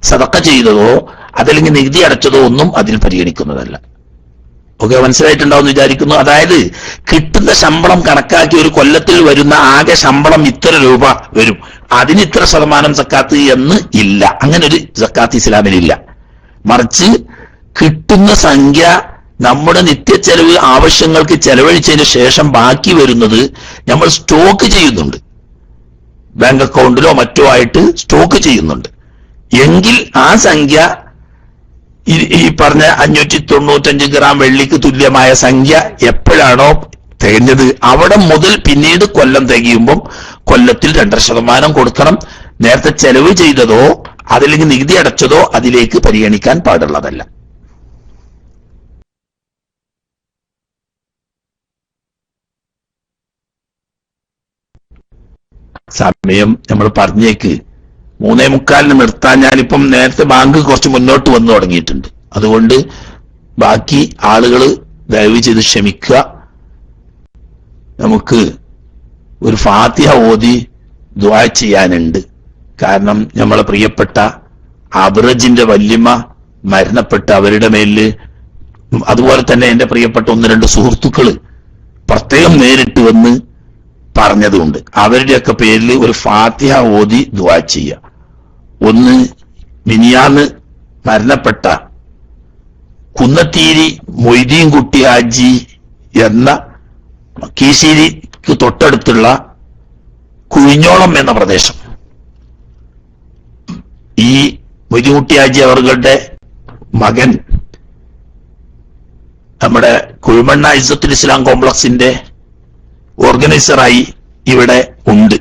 സദഖ ചെയ്തതോ അതല്ലെങ്കിൽ നികുതി അടച്ചതോ ഒന്നും അതിൽ പരിഗണിക്കുന്നതല്ല. ഓക്കെ, മനസ്സിലായിട്ടുണ്ടാവും വിചാരിക്കുന്നു. അതായത് കിട്ടുന്ന ശമ്പളം കണക്കാക്കി ഒരു കൊല്ലത്തിൽ വരുന്ന ആകെ ശമ്പളം ഇത്ര രൂപ വരും, അതിന് ഇത്ര ശതമാനം സക്കാത്ത് എന്ന് ഇല്ല. അങ്ങനെ ഒരു സക്കാത്ത് ഇസ്ലാമിലില്ല. മറിച്ച് കിട്ടുന്ന സംഖ്യ നമ്മുടെ നിത്യച്ചെലവ് ആവശ്യങ്ങൾക്ക് ചെലവഴിച്ചതിന് ശേഷം ബാക്കി വരുന്നത് നമ്മൾ സ്റ്റോക്ക് ചെയ്യുന്നുണ്ട്, ബാങ്ക് അക്കൗണ്ടിലോ മറ്റോ ആയിട്ട് സ്റ്റോക്ക് ചെയ്യുന്നുണ്ട്. എങ്കിൽ ആ സംഖ്യ ഈ പറഞ്ഞ 595 ഗ്രാം വെള്ളിക്ക് തുല്യമായ സംഖ്യ എപ്പോഴാണോ തികഞ്ഞത് അവിടെ മുതൽ പിന്നീട് കൊല്ലം തികയുമ്പം കൊല്ലത്തിൽ 2% കൊടുക്കണം. നേരത്തെ ചെലവ് ചെയ്തതോ അതല്ലെങ്കിൽ നികുതി അടച്ചതോ അതിലേക്ക് പരിഗണിക്കാൻ പാടുള്ളതല്ല. സമയം നമ്മൾ പറഞ്ഞേക്ക് 3:45 നിർത്താൻ. ഞാനിപ്പം നേരത്തെ ബാങ്ക് കുറച്ച് മുന്നോട്ട് വന്നു തുടങ്ങിയിട്ടുണ്ട്. അതുകൊണ്ട് ബാക്കി ആളുകൾ ദയവ് ചെയ്ത് ക്ഷമിക്കുക. നമുക്ക് ഒരു ഫാത്തിഹ ഓതി ദുആ ചെയ്യാനുണ്ട്. കാരണം നമ്മളെ പ്രിയപ്പെട്ട അബ്രജിന്റെ വല്യമ്മ മരണപ്പെട്ട് അവരുടെ മേലില്, അതുപോലെ തന്നെ എന്റെ പ്രിയപ്പെട്ട 1-2 സുഹൃത്തുക്കള് പ്രത്യേകം നേരിട്ട് വന്ന് പറഞ്ഞതുകൊണ്ട് അവരുടെയൊക്കെ പേരിൽ ഒരു ഫാത്തിഹ ഓതി ദുആ ചെയ്യുക. ഒന്ന്, മിനിയാന്ന് മരണപ്പെട്ട കുന്നത്തീരി മൊയ്തീൻ കുട്ടി ഹാജി എന്ന കീശേരിക്ക് തൊട്ടടുത്തുള്ള കുഴിഞ്ഞോളം എന്ന പ്രദേശം. ഈ മൊയ്തീൻ കുട്ടി ഹാജി അവരുടെ മകൻ നമ്മുടെ കുഴിമണ്ണ ഇസ്സത്തുൽ ഇസ്ലാം കോംപ്ലക്സിന്റെ ഓർഗനൈസറായി ഇവിടെ ഉണ്ട്.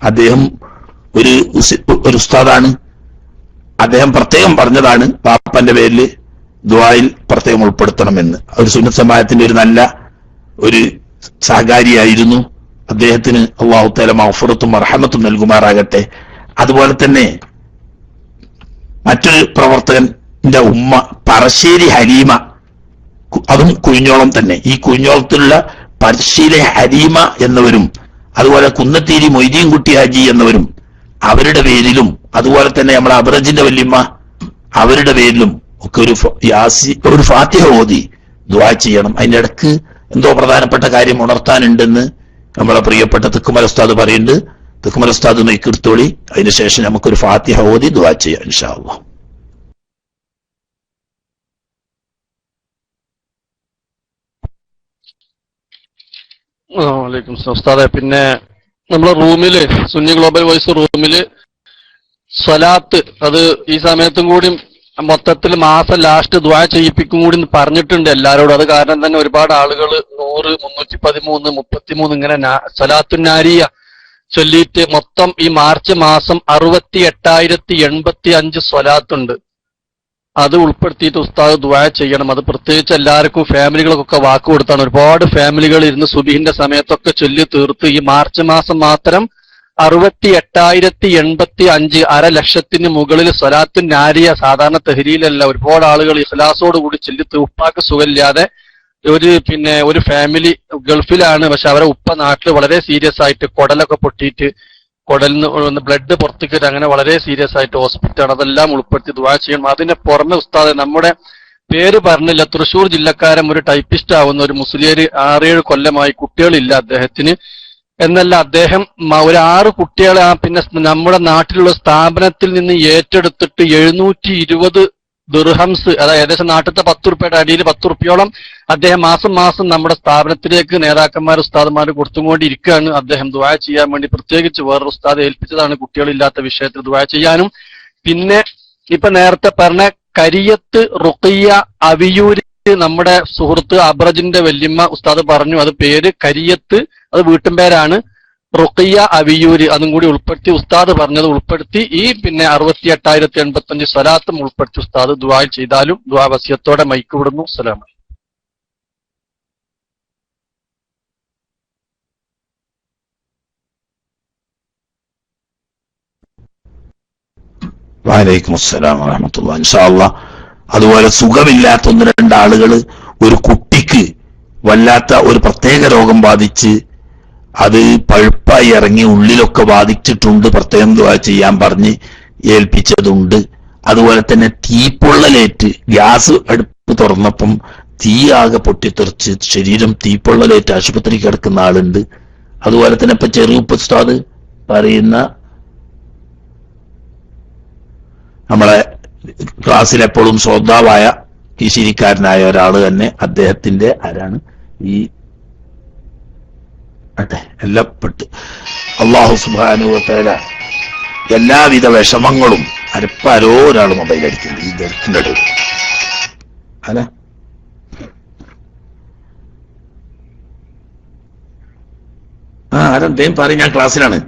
അദ്ദേഹം ഒരു ഉസ്താദാണ്. അദ്ദേഹം പ്രത്യേകം പറഞ്ഞതാണ് പാപ്പന്റെ പേരിൽ ദുആയിൽ പ്രത്യേകം ഉൾപ്പെടുത്തണമെന്ന്. ഒരു സുന്നത്ത് ജമാഅത്തിന്റെ ഒരു നല്ല ഒരു സഹകാരിയായിരുന്നു. അദ്ദേഹത്തിന് അല്ലാഹു തആല മഗ്ഫിറത്തും റഹ്മത്തും നൽകുമാറാകട്ടെ. അതുപോലെ തന്നെ മറ്റൊരു പ്രവർത്തകന്റെ ഉമ്മ പറശ്ശേരി ഹലീമ, അതും കുഴിഞ്ഞോളം തന്നെ. ഈ കുഴിഞ്ഞോളത്തിലുള്ള പറശ്ശേരി ഹലീമ എന്നവരും അതുപോലെ കുന്നത്തീരി മൊയ്തീൻ കുട്ടി ഹാജി എന്നവരും അവരുടെ പേരിലും അതുപോലെ തന്നെ നമ്മളെ അബ്രജിന്റെ വല്യമ്മ അവരുടെ പേരിലും ഒക്കെ ഒരു ഫാത്തിഹ ഓതി ദുആ ചെയ്യണം. അതിന്റെ ഇടക്ക് എന്തോ പ്രധാനപ്പെട്ട കാര്യം ഉണർത്താനുണ്ടെന്ന് നമ്മളെ പ്രിയപ്പെട്ട തെക്കുമല ഉസ്താദ് പറയുന്നുണ്ട്. തെക്കുമല ഉസ്താദ് നെയ്ക്കെടുത്തോളി. അതിനുശേഷം നമുക്കൊരു ഫാത്തിഹ ഓതി ദുആ ചെയ്യാം ഇൻഷാ അല്ലാഹ്. വലൈക്കും സലാം ഉസ്താദെ. പിന്നെ നമ്മളെ റൂമില് സുന്നി ഗ്ലോബൽ വോയിസ് റൂമില് സ്വലാത്ത് അത് ഈ സമയത്തും കൂടി മൊത്തത്തിൽ മാസം ലാസ്റ്റ് ദുആ ചെയ്യിപ്പിക്കും കൂടി പറഞ്ഞിട്ടുണ്ട് എല്ലാരോടും. അത് കാരണം തന്നെ ഒരുപാട് ആളുകൾ 100, 313, 33 ഇങ്ങനെ സ്വലാത്തുൻ നാരിയ ചൊല്ലിയിട്ട് മൊത്തം ഈ മാർച്ച് മാസം 68,085 സ്വലാത്തുണ്ട്. അത് ഉൾപ്പെടുത്തിയിട്ട് ഉസ്താദ് ദുആ ചെയ്യണം. അത് പ്രത്യേകിച്ച് എല്ലാവർക്കും ഫാമിലികൾക്കൊക്കെ വാക്ക് കൊടുത്താണ്. ഒരുപാട് ഫാമിലികൾ ഇരുന്ന് സുബഹിന്റെ സമയത്തൊക്കെ ചൊല്ലി തീർത്ത് ഈ മാർച്ച് മാസം മാത്രം 68,085 1,00,000 മുകളിൽ സ്വലാത്തുൻ നാരിയ സാധാരണ തെഹ്രീലല്ല. ഒരുപാട് ആളുകൾ ഇഖ്ലാസോട് കൂടി ചൊല്ലി ഉപ്പാക്ക് സുഖമില്ലാതെ ഒരു ഫാമിലി ഗൾഫിലാണ്. പക്ഷെ അവരെ ഉപ്പ നാട്ടിൽ വളരെ സീരിയസ് ആയിട്ട് കുടലൊക്കെ പൊട്ടിയിട്ട് കുടലിന് ബ്ലഡ് പുറത്തേക്ക് അങ്ങനെ വളരെ സീരിയസ് ആയിട്ട് ഹോസ്പിറ്റലാണ്. അതെല്ലാം ഉൾപ്പെടുത്തി ദുആ ചെയ്യണം. അതിന്റെ പുറമെ ഉസ്താദ് നമ്മുടെ പേര് പറഞ്ഞില്ല, തൃശ്ശൂർ ജില്ലക്കാരൻ ഒരു ടൈപ്പിസ്റ്റ് ആവുന്ന ഒരു മുസ്ലിം 6-7 കൊല്ലമായി കുട്ടികളില്ല അദ്ദേഹത്തിന്. എന്നല്ല, അദ്ദേഹം ഒരു 6 കുട്ടികളെ പിന്നെ നമ്മുടെ നാട്ടിലുള്ള സ്ഥാപനത്തിൽ നിന്ന് ഏറ്റെടുത്തിട്ട് 720 ദിർഹംസ്, അതായത് ഏകദേശം നാട്ടിലത്തെ 10 റുപ്യയുടെ അടിയിൽ 10 റുപ്യോളം അദ്ദേഹം മാസം മാസം നമ്മുടെ സ്ഥാപനത്തിലേക്ക് നേതാക്കന്മാർ ഉസ്താദന്മാർ കൊടുത്തുകൊണ്ടിരിക്കുകയാണ്. അദ്ദേഹം ദുആ ചെയ്യാൻ വേണ്ടി പ്രത്യേകിച്ച് വേറൊരു ഉസ്താദ് ഏൽപ്പിച്ചതാണ് കുട്ടികളില്ലാത്ത വിഷയത്തിൽ ദുആ ചെയ്യാനും. പിന്നെ ഇപ്പൊ നേരത്തെ പറഞ്ഞ കരിയത്ത് റുഖിയ അവിയൂര് നമ്മുടെ സുഹൃത്ത് അബ്രജിന്റെ വല്യമ്മ ഉസ്താദ് പറഞ്ഞു, അത് പേര് കരിയത്ത്, അത് വീട്ടും പേരാണ്. റുഖിയ അവിയൂര് അതും കൂടി ഉൾപ്പെടുത്തി ഉസ്താദ് പറഞ്ഞത് ഉൾപ്പെടുത്തി ഈ പിന്നെ 68,085 സ്വലാത്തും ഉൾപ്പെടുത്തി ഉസ്താദ് ദുആ ചെയ്താലും ദുആ വസിയത്തോടെ മൈക്ക് വിടുന്നു. അസ്സലാമു അലൈക്കും. വഅലൈക്കും അസ്സലാം വറഹ്മത്തുള്ളാഹി. ഇൻഷാ അല്ലാഹ് അതുപോലെ സുഖമില്ലാത്ത ഒന്ന് രണ്ട് ആളുകൾ, ഒരു കുട്ടിക്ക് വല്ലാത്ത ഒരു പ്രത്യേക രോഗം ബാധിച്ച് അത് പഴുപ്പായി ഇറങ്ങി ഉള്ളിലൊക്കെ ബാധിച്ചിട്ടുണ്ട്, പ്രത്യേകം ദുആ ചെയ്യാൻ പറഞ്ഞ് ഏൽപ്പിച്ചതുണ്ട്. അതുപോലെ തന്നെ തീപ്പൊള്ളലേറ്റ് ഗ്യാസ് അടുപ്പ് തുറന്നപ്പം തീ ആകെ പൊട്ടിത്തെറിച്ച് ശരീരം തീപ്പൊള്ളലേറ്റ് ആശുപത്രി കിടക്കുന്ന ആളുണ്ട്. അതുപോലെ തന്നെ ഇപ്പൊ ചെറുപ്പ ഉസ്താദ് പറയുന്ന നമ്മളെ ക്ലാസ്സിൽ എപ്പോഴും ശ്രോതാവായ കീശിരിക്കാരനായ ഒരാള് തന്നെ, അദ്ദേഹത്തിന്റെ ആരാണ് ഈ അട്ടെ എല്ലാം പെട്ട് അല്ലാഹു സുബ്ഹാനഹു വ തആല എല്ലാവിധ വിഷമങ്ങളും അരപ്പാരോ ഒരാൾ മൊബൈൽ അടിക്കുന്നുണ്ട് ഈ ദർക്കിന്റെ ഇടയിൽ അല്ല ആരെന്തേം പറയും, ഞാൻ ക്ലാസ്സിലാണ്.